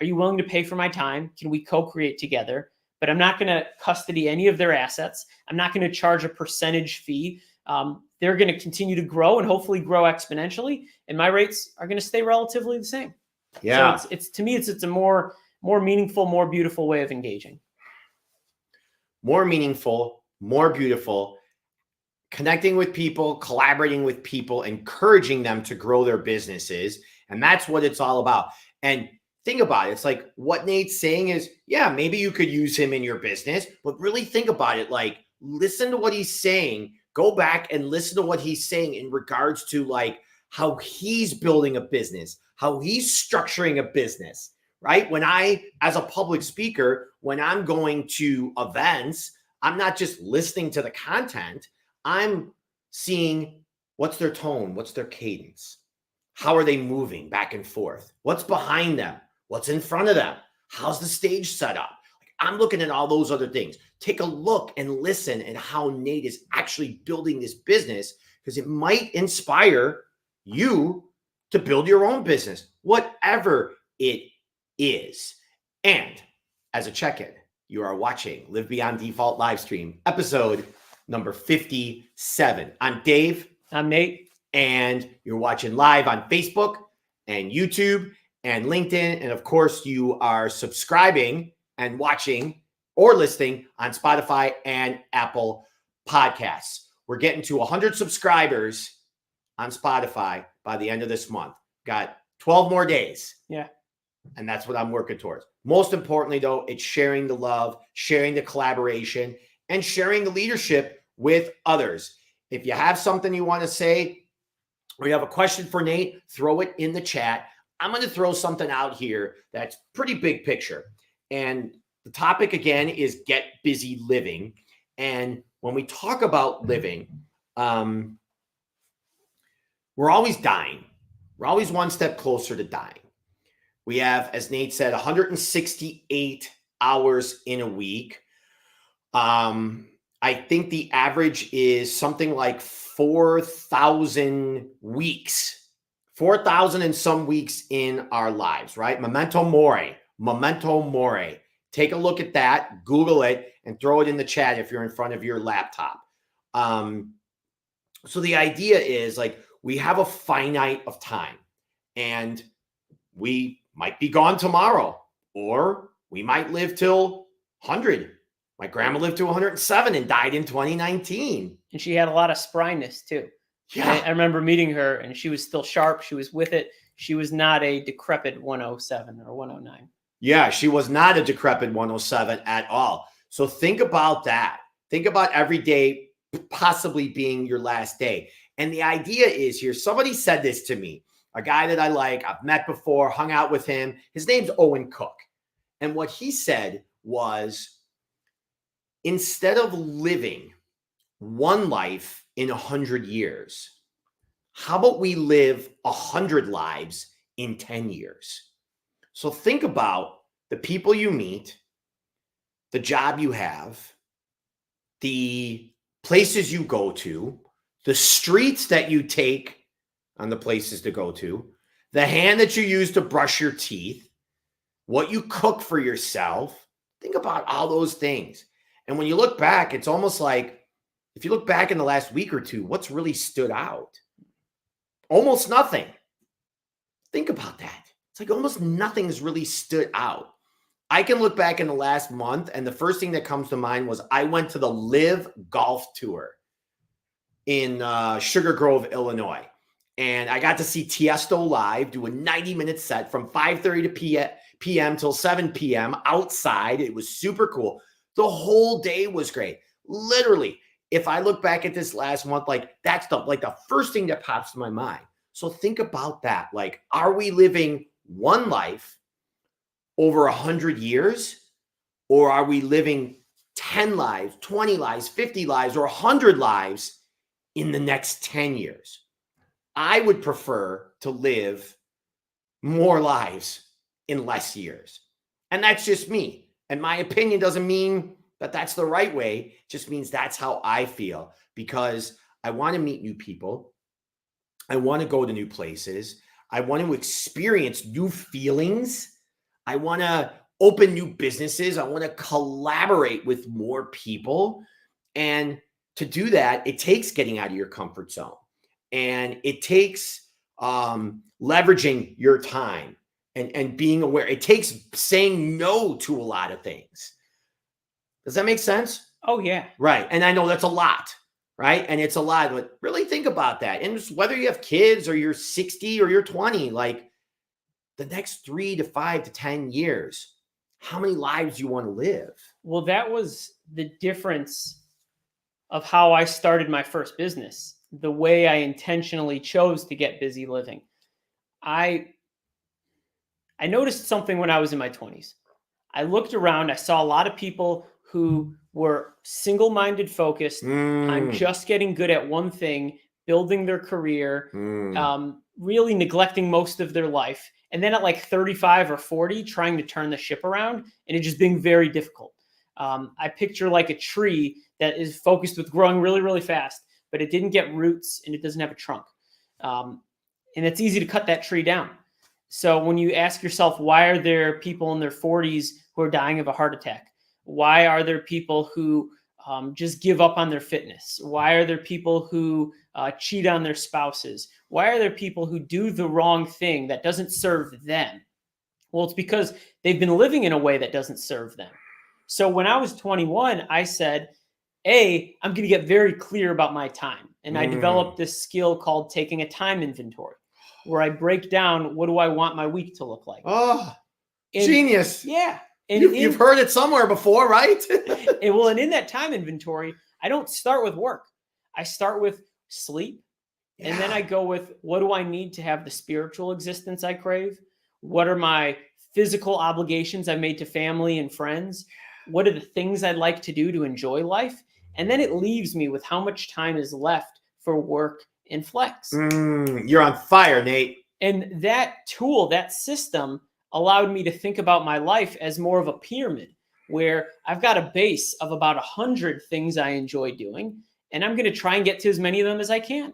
Speaker 2: are you willing to pay for my time? Can we co-create together? But I'm not going to custody any of their assets. I'm not going to charge a percentage fee. They're going to continue to grow and hopefully grow exponentially. And my rates are going to stay relatively the same.
Speaker 1: Yeah.
Speaker 2: So it's to me, it's a more meaningful, more beautiful way of engaging.
Speaker 1: More meaningful, more beautiful, connecting with people, collaborating with people, encouraging them to grow their businesses. And that's what it's all about. And think about it. It's like what Nate's saying is, yeah, maybe you could use him in your business, but really think about it. Like, listen to what he's saying. Go back and listen to what he's saying in regards to like how he's building a business, how he's structuring a business, right? When I, as a public speaker, when I'm going to events, I'm not just listening to the content. I'm seeing what's their tone, what's their cadence, how are they moving back and forth, what's behind them, what's in front of them, how's the stage set up. I'm looking at all those other things. Take a look and listen at how Nate is actually building this business, because it might inspire you to build your own business, whatever it is. And as a check-in, you are watching Live Beyond Default Livestream, episode number 57. I'm Dave.
Speaker 2: I'm Nate.
Speaker 1: And you're watching live on Facebook and YouTube and LinkedIn. And of course, you are subscribing and watching or listening on Spotify and Apple Podcasts. We're getting to 100 subscribers on Spotify by the end of this month. Got 12 more days.
Speaker 2: Yeah.
Speaker 1: And that's what I'm working towards. Most importantly, though, it's sharing the love, sharing the collaboration, and sharing the leadership with others. If you have something you want to say or you have a question for Nate, throw it in the chat. I'm going to throw something out here that's pretty big picture. And the topic, again, is get busy living. And when we talk about living, we're always dying. We're always one step closer to dying. We have, as Nate said, 168 hours in a week. I think the average is something like 4,000 weeks, 4,000 and some weeks in our lives, right? Memento mori, memento mori. Take a look at that, Google it, and throw it in the chat if you're in front of your laptop. So the idea is like we have a finite of time, and we might be gone tomorrow, or we might live till 100. My grandma lived to 107 and died in 2019.
Speaker 2: And she had a lot of spryness too.
Speaker 1: Yeah.
Speaker 2: I remember meeting her and she was still sharp. She was with it. She was not a decrepit 107 or 109.
Speaker 1: Yeah, she was not a decrepit 107 at all. So think about that. Think about every day possibly being your last day. And the idea is here, somebody said this to me, a guy that I like, I've met before, hung out with him. His name's Owen Cook. And what he said was, instead of living one life in 100 years, how about we live 100 lives in 10 years? So think about the people you meet, the job you have, the places you go to, the streets that you take on the places to go to, the hand that you use to brush your teeth, what you cook for yourself. Think about all those things. And when you look back, it's almost like, if you look back in the last week or two, what's really stood out? Almost nothing. Think about that. It's like almost nothing has really stood out. I can look back in the last month, and the first thing that comes to mind was I went to the Live Golf Tour in Sugar Grove, Illinois. And I got to see Tiesto live, do a 90-minute set from 5:30 p.m. till 7 p.m. outside. It was super cool. The whole day was great. Literally, if I look back at this last month, like that's the first thing that pops to my mind. So think about that. Like, are we living one life over 100 years, or are we living 10 lives, 20 lives, 50 lives, or 100 lives in the next 10 years? I would prefer to live more lives in less years. And that's just me. And my opinion doesn't mean that that's the right way. It just means that's how I feel, because I want to meet new people. I want to go to new places. I want to experience new feelings. I want to open new businesses. I want to collaborate with more people. And to do that, it takes getting out of your comfort zone. And it takes leveraging your time and being aware. It takes saying no to a lot of things. Does that make sense?
Speaker 2: Oh, yeah.
Speaker 1: Right. And I know that's a lot, right? And it's a lot, but really think about that. And just whether you have kids or you're 60 or you're 20, like the next 3 to 5 to 10 years, how many lives you want to live?
Speaker 2: Well, that was the difference of how I started my first business, the way I intentionally chose to get busy living. I noticed something when I was in my 20s. I looked around, I saw a lot of people who were single-minded focused on just getting good at one thing, building their career, really neglecting most of their life. And then at like 35 or 40, trying to turn the ship around, and it just being very difficult. I picture like a tree that is focused with growing really, really fast, but it didn't get roots and it doesn't have a trunk. And it's easy to cut that tree down. So when you ask yourself, why are there people in their 40s who are dying of a heart attack? Why are there people who just give up on their fitness? Why are there people who cheat on their spouses? Why are there people who do the wrong thing that doesn't serve them? Well, it's because they've been living in a way that doesn't serve them. So when I was 21, I said, I'm going to get very clear about my time. And I developed this skill called taking a time inventory, where I break down, what do I want my week to look like?
Speaker 1: Oh, genius.
Speaker 2: Yeah. And
Speaker 1: you've heard it somewhere before, right?
Speaker 2: and in that time inventory, I don't start with work. I start with sleep. Yeah. And then I go with, what do I need to have the spiritual existence I crave? What are my physical obligations I made to family and friends? What are the things I'd like to do to enjoy life? And then it leaves me with how much time is left for work and flex.
Speaker 1: You're on fire, Nate.
Speaker 2: And that tool, that system allowed me to think about my life as more of a pyramid where I've got a base of about 100 things I enjoy doing, and I'm going to try and get to as many of them as I can.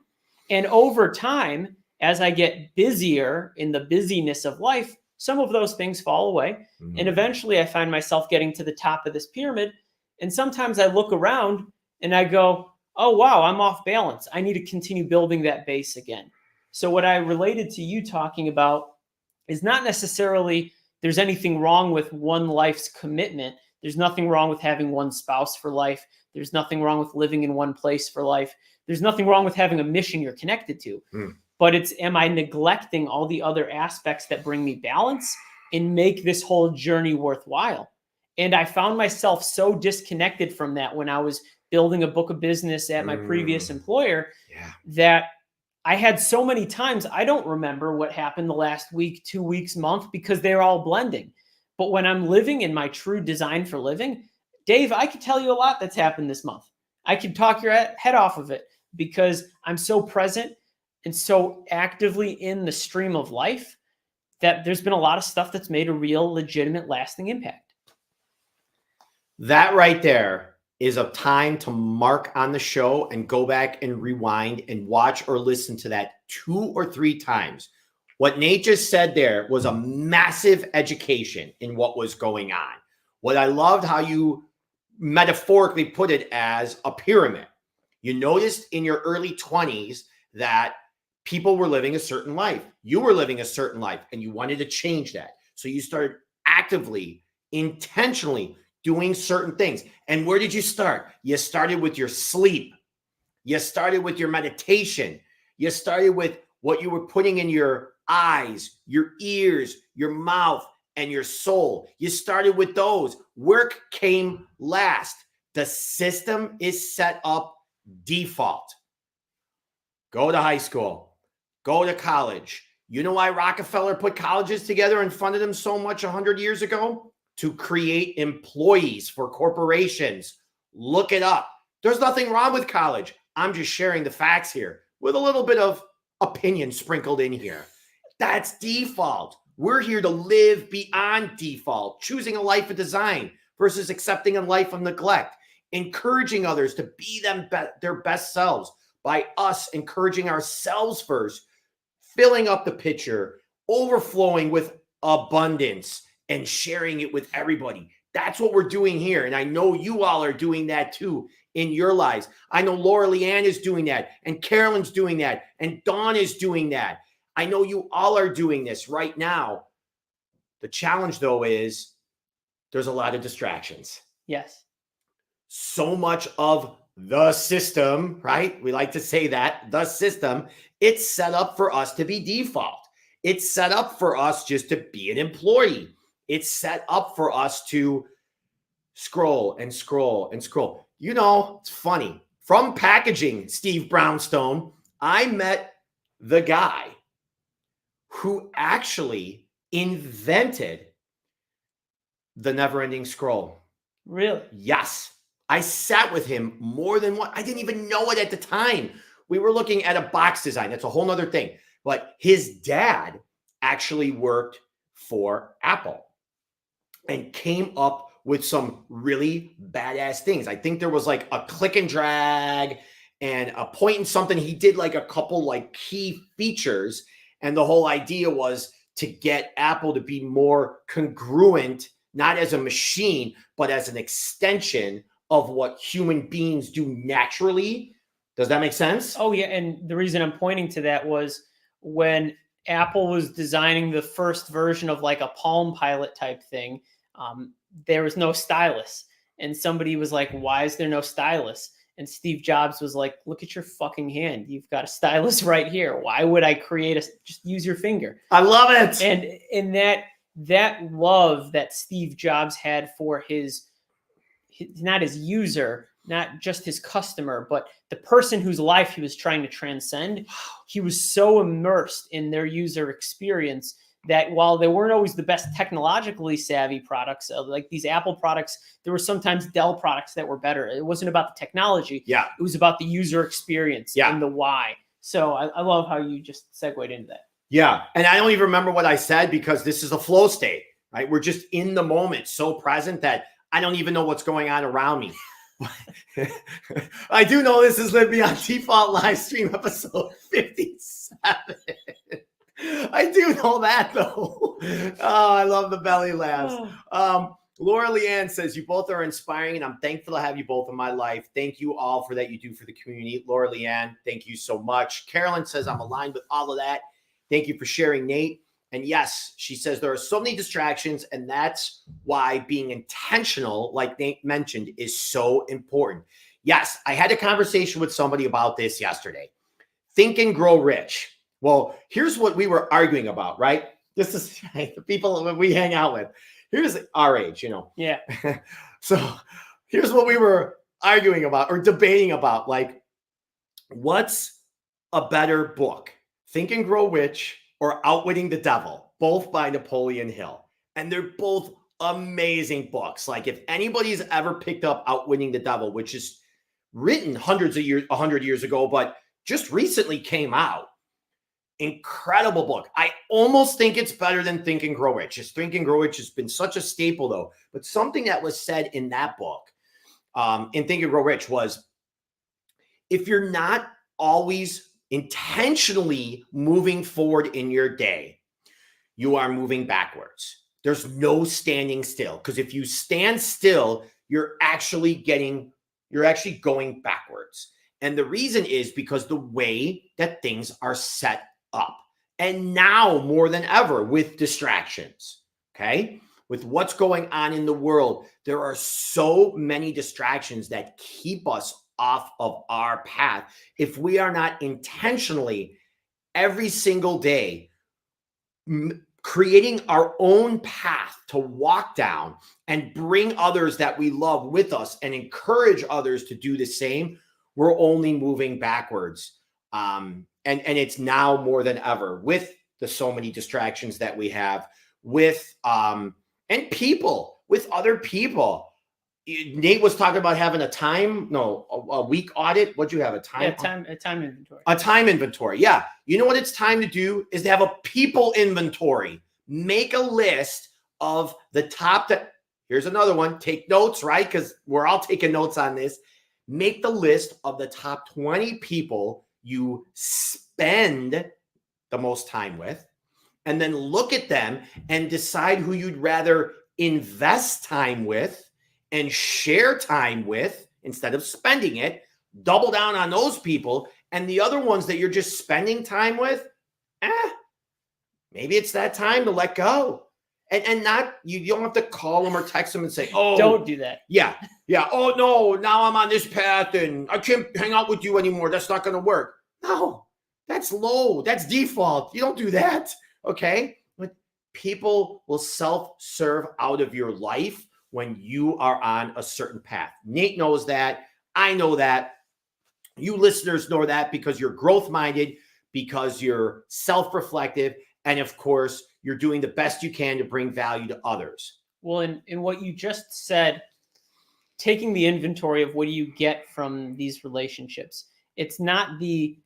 Speaker 2: And over time, as I get busier in the busyness of life, some of those things fall away.
Speaker 1: Mhm.
Speaker 2: And eventually I find myself getting to the top of this pyramid. And sometimes I look around and I go, oh, wow, I'm off balance. I need to continue building that base again. So what I related to you talking about is not necessarily there's anything wrong with one life's commitment. There's nothing wrong with having one spouse for life. There's nothing wrong with living in one place for life. There's nothing wrong with having a mission you're connected to. But it's, am I neglecting all the other aspects that bring me balance and make this whole journey worthwhile? And I found myself so disconnected from that when I was building a book of business at my previous employer that I had so many times, I don't remember what happened the last week, 2 weeks, month, because they're all blending. But when I'm living in my true design for living, Dave, I could tell you a lot that's happened this month. I could talk your head off of it because I'm so present and so actively in the stream of life that there's been a lot of stuff that's made a real, legitimate, lasting impact.
Speaker 1: That right there is a time to mark on the show and go back and rewind and watch or listen to that 2 or 3 times. What Nate just said there was a massive education in what was going on. What I loved how you metaphorically put it as a pyramid. You noticed in your early 20s that people were living a certain life. You were living a certain life and you wanted to change that. So you started actively, intentionally doing certain things. And where did you start? You started with your sleep. You started with your meditation. You started with what you were putting in your eyes, your ears, your mouth, and your soul. You started with those. Work came last. The system is set up default. Go to high school. Go to college. You know why Rockefeller put colleges together and funded them so much 100 years ago? To create employees for corporations. Look it up. There's nothing wrong with college. I'm just sharing the facts here with a little bit of opinion sprinkled in here. That's default. We're here to live beyond default, choosing a life of design versus accepting a life of neglect, encouraging others to be their best selves by us encouraging ourselves first, filling up the pitcher, overflowing with abundance, and sharing it with everybody. That's what we're doing here. And I know you all are doing that too in your lives. I know Laura Leanne is doing that, and Carolyn's doing that, and Dawn is doing that. I know you all are doing this right now. The challenge, though, is there's a lot of distractions.
Speaker 2: Yes.
Speaker 1: So much of the system, right? We like to say that, the system, it's set up for us to be default. It's set up for us just to be an employee. It's set up for us to scroll and scroll and scroll. You know, it's funny. From packaging, Steve Brownstone, I met the guy who actually invented the never-ending scroll.
Speaker 2: Really?
Speaker 1: Yes. I sat with him more than one. I didn't even know it at the time. We were looking at a box design. That's a whole nother thing. But his dad actually worked for Apple and came up with some really badass things. I think there was like a click and drag and a point in something. He did like a couple like key features. And the whole idea was to get Apple to be more congruent, not as a machine, but as an extension of what human beings do naturally. Does that make sense?
Speaker 2: Oh, yeah. And the reason I'm pointing to that was when Apple was designing the first version of like a Palm Pilot type thing, there was no stylus. And somebody was like, why is there no stylus? And Steve Jobs was like, look at your fucking hand. You've got a stylus right here. Why would I create just use your finger?
Speaker 1: I love it.
Speaker 2: And that love that Steve Jobs had for his not his user, not just his customer, but the person whose life he was trying to transcend, he was so immersed in their user experience that while they weren't always the best technologically savvy products, like these Apple products, there were sometimes Dell products that were better. It wasn't about the technology.
Speaker 1: Yeah.
Speaker 2: It was about the user experience and the why. So I love how you just segued into that.
Speaker 1: Yeah. And I don't even remember what I said because this is a flow state, right? We're just in the moment, so present that I don't even know what's going on around me. I do know this is Beyond Default Livestream episode 57. I do know that though. Oh, I love the belly laughs. Laura Leanne says, you both are inspiring and I'm thankful to have you both in my life. Thank you all for that you do for the community. Laura Leanne, thank you so much. Carolyn says, I'm aligned with all of that. Thank you for sharing, Nate. And yes, she says there are so many distractions, and that's why being intentional, like Nate mentioned, is so important. Yes, I had a conversation with somebody about this yesterday. Think and Grow Rich. Well, here's what we were arguing about, right? This is the people that we hang out with. Here's our age, you know.
Speaker 2: Yeah.
Speaker 1: So here's what we were arguing about or debating about. Like, what's a better book? Think and Grow Rich or Outwitting the Devil, both by Napoleon Hill. And they're both amazing books. Like if anybody's ever picked up Outwitting the Devil, which is written hundreds of years, 100 years ago, but just recently came out. Incredible book. I almost think it's better than Think and Grow Rich. Just Think and Grow Rich has been such a staple though. But something that was said in that book, in Think and Grow Rich was, if you're not always intentionally moving forward in your day, you are moving backwards. There's no standing still. Because if you stand still, you're actually going backwards. And the reason is because the way that things are set up. And now more than ever with distractions, okay? With what's going on in the world, there are so many distractions that keep us off of our path. If we are not intentionally every single day creating our own path to walk down and bring others that we love with us and encourage others to do the same, we're only moving backwards. And it's now more than ever with the so many distractions that we have with and people, with other people. Nate was talking about having a week audit. What'd you have? A time
Speaker 2: inventory.
Speaker 1: A time inventory. Yeah. You know what it's time to do is to have a people inventory. Make a list of the top. Here's another one. Take notes, right? Because we're all taking notes on this. Make the list of the top 20 people you spend the most time with, and then look at them and decide who you'd rather invest time with and share time with instead of spending it. Double down on those people, and the other ones that you're just spending time with, maybe it's that time to let go. And not, you don't have to call them or text them and say, oh,
Speaker 2: don't do that.
Speaker 1: Yeah. Oh, no, now I'm on this path and I can't hang out with you anymore. That's not going to work. No, that's low. That's default. You don't do that. Okay. But people will self-serve out of your life when you are on a certain path. Nate knows that. I know that. You listeners know that because you're growth-minded, because you're self-reflective, and of course, you're doing the best you can to bring value to others.
Speaker 2: Well, in what you just said, taking the inventory of what do you get from these relationships, it's not the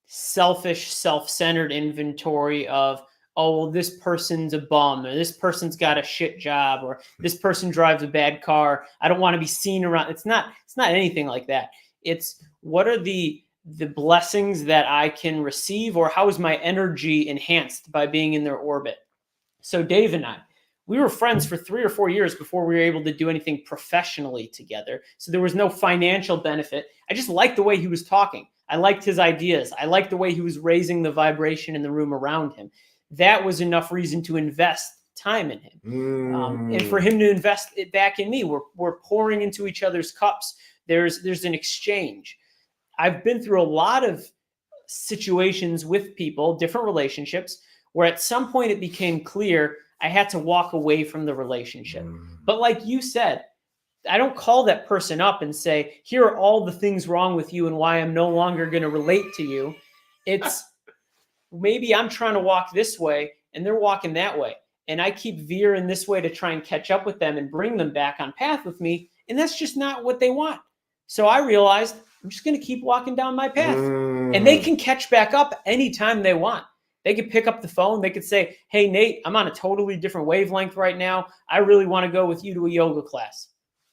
Speaker 2: selfish, self-centered inventory of, oh, well, this person's a bum, or this person's got a shit job, or this person drives a bad car. I don't want to be seen around. It's not anything like that. It's what are the blessings that I can receive, or how is my energy enhanced by being in their orbit? So Dave and I, we were friends for 3 or 4 years before we were able to do anything professionally together. So there was no financial benefit. I just liked the way he was talking. I liked his ideas. I liked the way he was raising the vibration in the room around him. That was enough reason to invest time in him. And for him to invest it back in me. We're pouring into each other's cups. There's an exchange. I've been through a lot of situations with people, different relationships, where at some point it became clear I had to walk away from the relationship. But like you said, I don't call that person up and say, here are all the things wrong with you and why I'm no longer going to relate to you. It's maybe I'm trying to walk this way and they're walking that way. And I keep veering this way to try and catch up with them and bring them back on path with me. And that's just not what they want. So I realized I'm just going to keep walking down my path. And they can catch back up anytime they want. They could pick up the phone. They could say, hey, Nate, I'm on a totally different wavelength right now. I really want to go with you to a yoga class.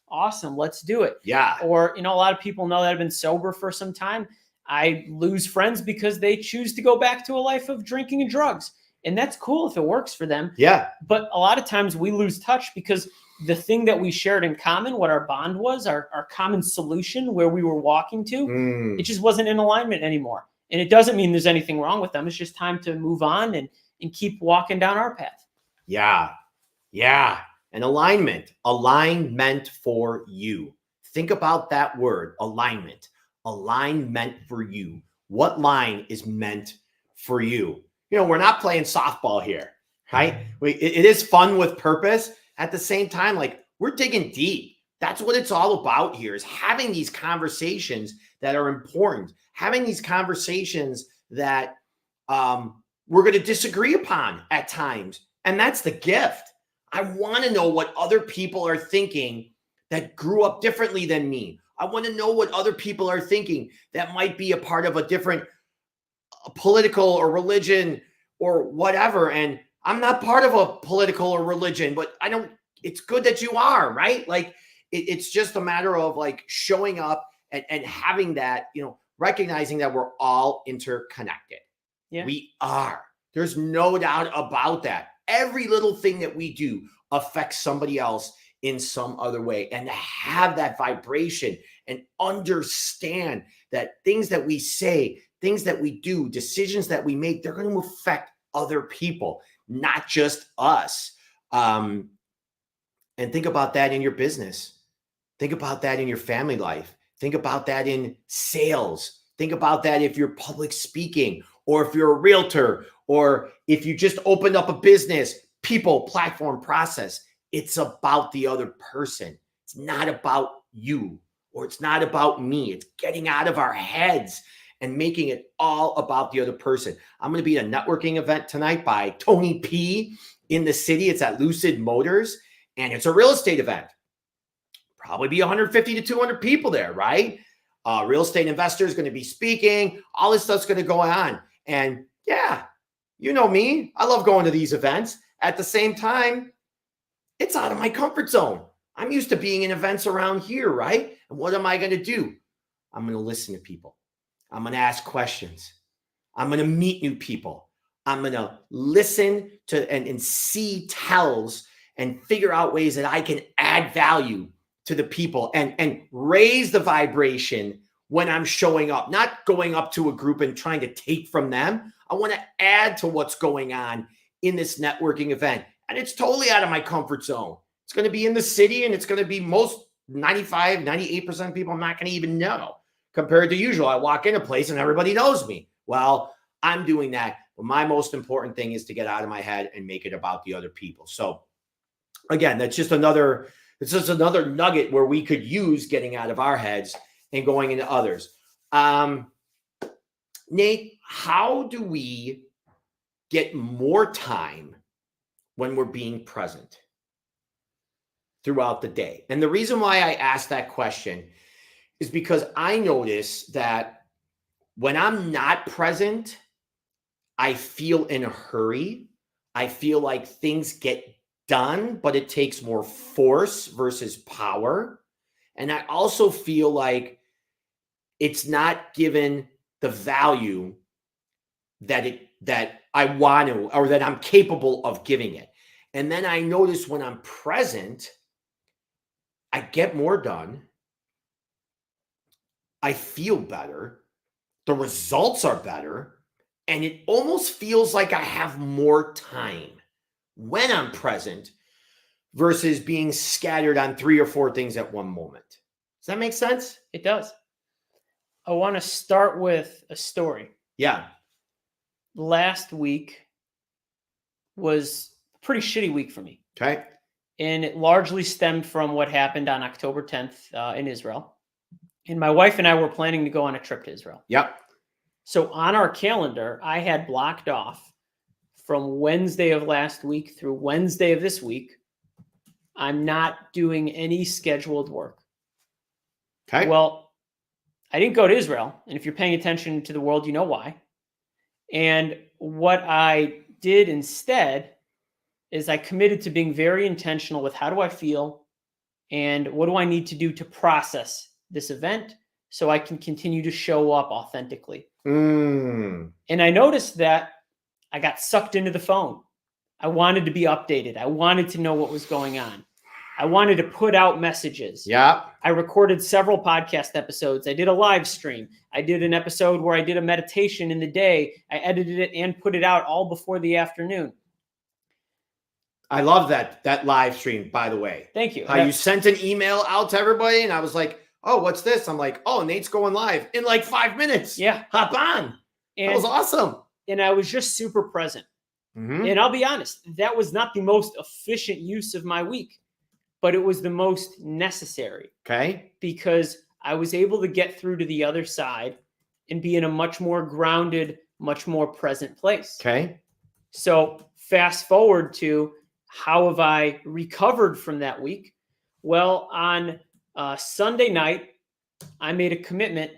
Speaker 2: Awesome. Let's do it.
Speaker 1: Yeah.
Speaker 2: Or, a lot of people know that I've been sober for some time. I lose friends because they choose to go back to a life of drinking and drugs. And that's cool if it works for them.
Speaker 1: Yeah.
Speaker 2: But a lot of times we lose touch because the thing that we shared in common, what our bond was, our common solution where we were walking to, it just wasn't in alignment anymore. And it doesn't mean there's anything wrong with them. It's just time to move on and keep walking down our path.
Speaker 1: Yeah. Yeah. And alignment for you. Think about that word, alignment. Alignment for you. What line is meant for you? We're not playing softball here, right? It is fun with purpose. At the same time, like, we're digging deep. That's what it's all about here, is having these conversations that are important, having these conversations that we're going to disagree upon at times. And that's the gift. I want to know what other people are thinking that grew up differently than me. I want to know what other people are thinking that might be a part of a different political or religion or whatever. And I'm not part of a political or religion, but it's good that you are, right? Like, it's just a matter of like showing up and having that, recognizing that we're all interconnected.
Speaker 2: Yeah.
Speaker 1: We are. There's no doubt about that. Every little thing that we do affects somebody else in some other way. And to have that vibration and understand that things that we say, things that we do, decisions that we make, they're going to affect other people, not just us. And think about that in your business. Think about that in your family life. Think about that in sales. Think about that if you're public speaking, or if you're a realtor, or if you just opened up a business, people, platform, process. It's about the other person. It's not about you, or it's not about me. It's getting out of our heads and making it all about the other person. I'm going to be at a networking event tonight by Tony P in the city. It's at Lucid Motors, and it's a real estate event. Probably be 150 to 200 people there, right? Real estate investors going to be speaking. All this stuff's going to go on. And yeah, you know me. I love going to these events. At the same time, it's out of my comfort zone. I'm used to being in events around here, right? And what am I going to do? I'm going to listen to people. I'm going to ask questions. I'm going to meet new people. I'm going to listen to and see tells and figure out ways that I can add value to the people and raise the vibration when I'm showing up, not going up to a group and trying to take from them. I want to add to what's going on in this networking event. And it's totally out of my comfort zone. It's going to be in the city, and it's going to be most 95, 98% of people I'm not going to even know, compared to usual. I walk in a place and everybody knows me. Well, I'm doing that. But my most important thing is to get out of my head and make it about the other people. So again, it's just another nugget where we could use getting out of our heads and going into others. Nate, how do we get more time when we're being present throughout the day? And the reason why I asked that question is because I notice that when I'm not present, I feel in a hurry. I feel like things get done, but it takes more force versus power. And I also feel like it's not given the value that I want to, or that I'm capable of giving it. And then I notice when I'm present, I get more done. I feel better. The results are better. And it almost feels like I have more time when I'm present versus being scattered on 3 or 4 things at one moment. Does that make sense?
Speaker 2: It does. I want to start with a story.
Speaker 1: Yeah.
Speaker 2: Last week was a pretty shitty week for me.
Speaker 1: Okay.
Speaker 2: And it largely stemmed from what happened on October 10th in Israel. And my wife and I were planning to go on a trip to Israel.
Speaker 1: Yep.
Speaker 2: So on our calendar, I had blocked off from Wednesday of last week through Wednesday of this week, I'm not doing any scheduled work.
Speaker 1: Okay.
Speaker 2: Well, I didn't go to Israel. And if you're paying attention to the world, you know why. And what I did instead is I committed to being very intentional with how do I feel and what do I need to do to process this event so I can continue to show up authentically.
Speaker 1: Mm.
Speaker 2: And I noticed that I got sucked into the phone. I wanted to be updated. I wanted to know what was going on. I wanted to put out messages.
Speaker 1: Yeah.
Speaker 2: I recorded several podcast episodes. I did a live stream. I did an episode where I did a meditation in the day. I edited it and put it out all before the afternoon.
Speaker 1: I love that live stream, by the way.
Speaker 2: Thank you.
Speaker 1: How you sent an email out to everybody, and I was like, oh, what's this? I'm like, oh, Nate's going live in like 5 minutes.
Speaker 2: Yeah.
Speaker 1: Hop on. That was awesome.
Speaker 2: And I was just super present.
Speaker 1: Mm-hmm.
Speaker 2: And I'll be honest, that was not the most efficient use of my week, but it was the most necessary.
Speaker 1: Okay.
Speaker 2: Because I was able to get through to the other side and be in a much more grounded, much more present place.
Speaker 1: Okay.
Speaker 2: So fast forward to how have I recovered from that week? Well, on Sunday night, I made a commitment.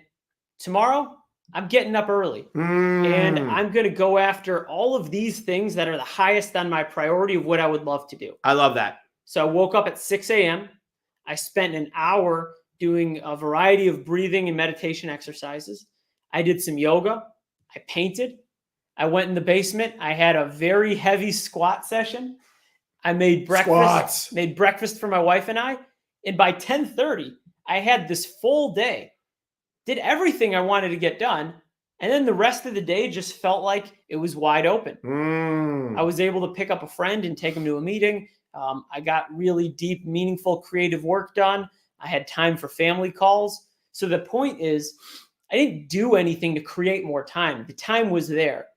Speaker 2: Tomorrow, I'm getting up early. And I'm going to go after all of these things that are the highest on my priority of what I would love to do.
Speaker 1: I love that.
Speaker 2: So I woke up at 6 a.m. I spent an hour doing a variety of breathing and meditation exercises. I did some yoga. I painted. I went in the basement. I had a very heavy squat session. I made breakfast for my wife and I. And by 10:30, I had this full day, did everything I wanted to get done. And then the rest of the day just felt like it was wide open. I was able to pick up a friend and take him to a meeting. I got really deep, meaningful, creative work done. I had time for family calls. So the point is, I didn't do anything to create more time. The time was there.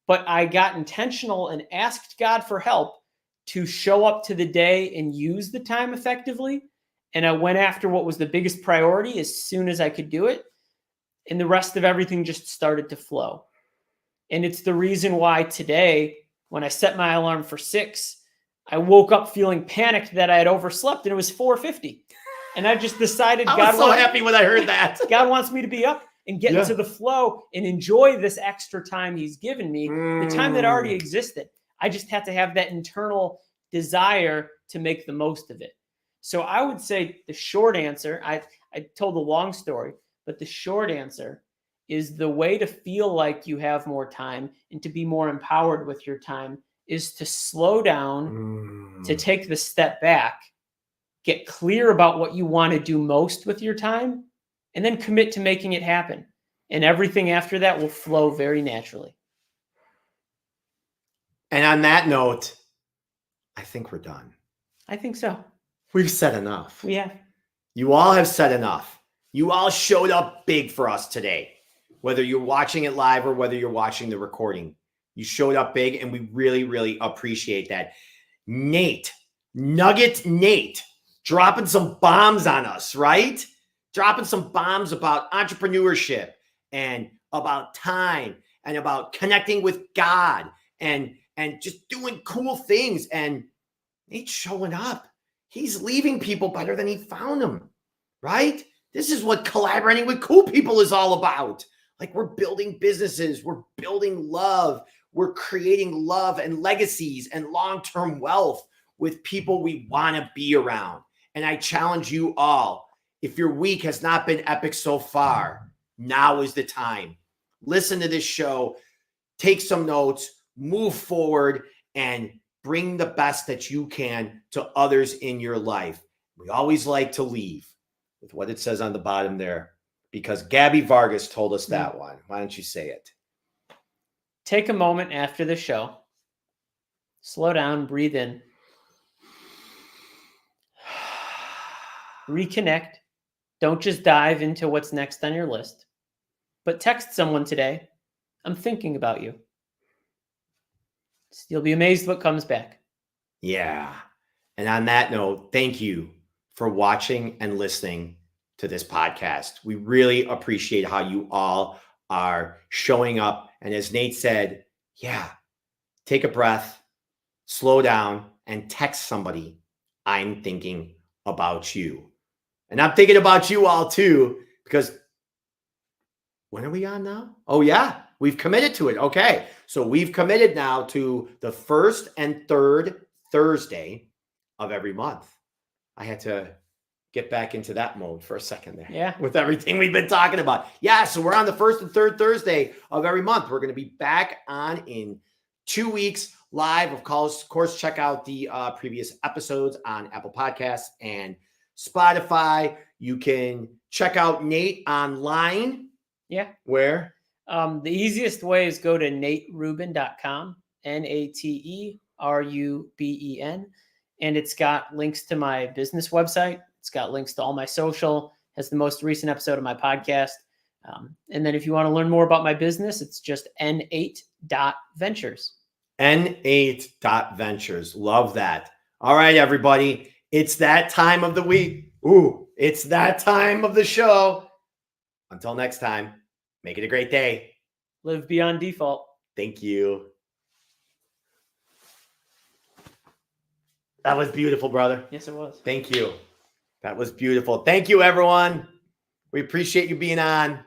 Speaker 2: But I got intentional and asked God for help to show up to the day and use the time effectively. And I went after what was the biggest priority as soon as I could do it. And the rest of everything just started to flow. And it's the reason why today, when I set my alarm for 6, I woke up feeling panicked that I had overslept and it was 4:50. And I just decided
Speaker 1: I was so happy when I heard that.
Speaker 2: God wants me to be up and get into the flow and enjoy this extra time he's given me, the time that already existed. I just had to have that internal desire to make the most of it. So I would say the short answer, I told a long story, but the short answer is the way to feel like you have more time and to be more empowered with your time is to slow down, to take the step back, get clear about what you want to do most with your time, and then commit to making it happen. And everything after that will flow very naturally.
Speaker 1: And on that note, I think we're done.
Speaker 2: I think so.
Speaker 1: We've said enough.
Speaker 2: We have.
Speaker 1: You all have said enough. You all showed up big for us today, whether you're watching it live or whether you're watching the recording. You showed up big, and we really, really appreciate that. Nugget Nate, dropping some bombs on us, right? Dropping some bombs about entrepreneurship and about time and about connecting with God and just doing cool things. And Nate's showing up. He's leaving people better than he found them, right? This is what collaborating with cool people is all about. Like, we're building businesses, we're building love, we're creating love and legacies and long-term wealth with people we want to be around. And I challenge you all, if your week has not been epic so far, now is the time. Listen to this show, take some notes, move forward, and bring the best that you can to others in your life. We always like to leave with what it says on the bottom there, because Gabby Vargas told us that one. Why don't you say it?
Speaker 2: Take a moment after the show. Slow down, breathe in. Reconnect. Don't just dive into what's next on your list, but text someone today. I'm thinking about you. You'll be amazed what comes back.
Speaker 1: Yeah. And on that note, thank you for watching and listening to this podcast. We really appreciate how you all are showing up. And as Nate said, take a breath, slow down, and text somebody. I'm thinking about you. And I'm thinking about you all too, because when are we on now? Oh, yeah. We've committed to it. Okay. So we've committed now to the first and third Thursday of every month. I had to get back into that mode for a second there.
Speaker 2: Yeah.
Speaker 1: With everything we've been talking about. Yeah. So we're on the first and third Thursday of every month. We're going to be back on in 2 weeks live. Of course, check out the previous episodes on Apple Podcasts and Spotify. You can check out Nate online.
Speaker 2: Yeah.
Speaker 1: Where?
Speaker 2: The easiest way is go to nateruben.com, NateRuben. And it's got links to my business website. It's got links to all my social, has the most recent episode of my podcast. And then if you want to learn more about my business, it's just n8.ventures.
Speaker 1: n8.ventures. Love that. All right, everybody. It's that time of the week. Ooh, it's that time of the show. Until next time, make it a great day.
Speaker 2: Live beyond default.
Speaker 1: Thank you. That was beautiful, brother.
Speaker 2: Yes, it was.
Speaker 1: Thank you. That was beautiful. Thank you, everyone. We appreciate you being on.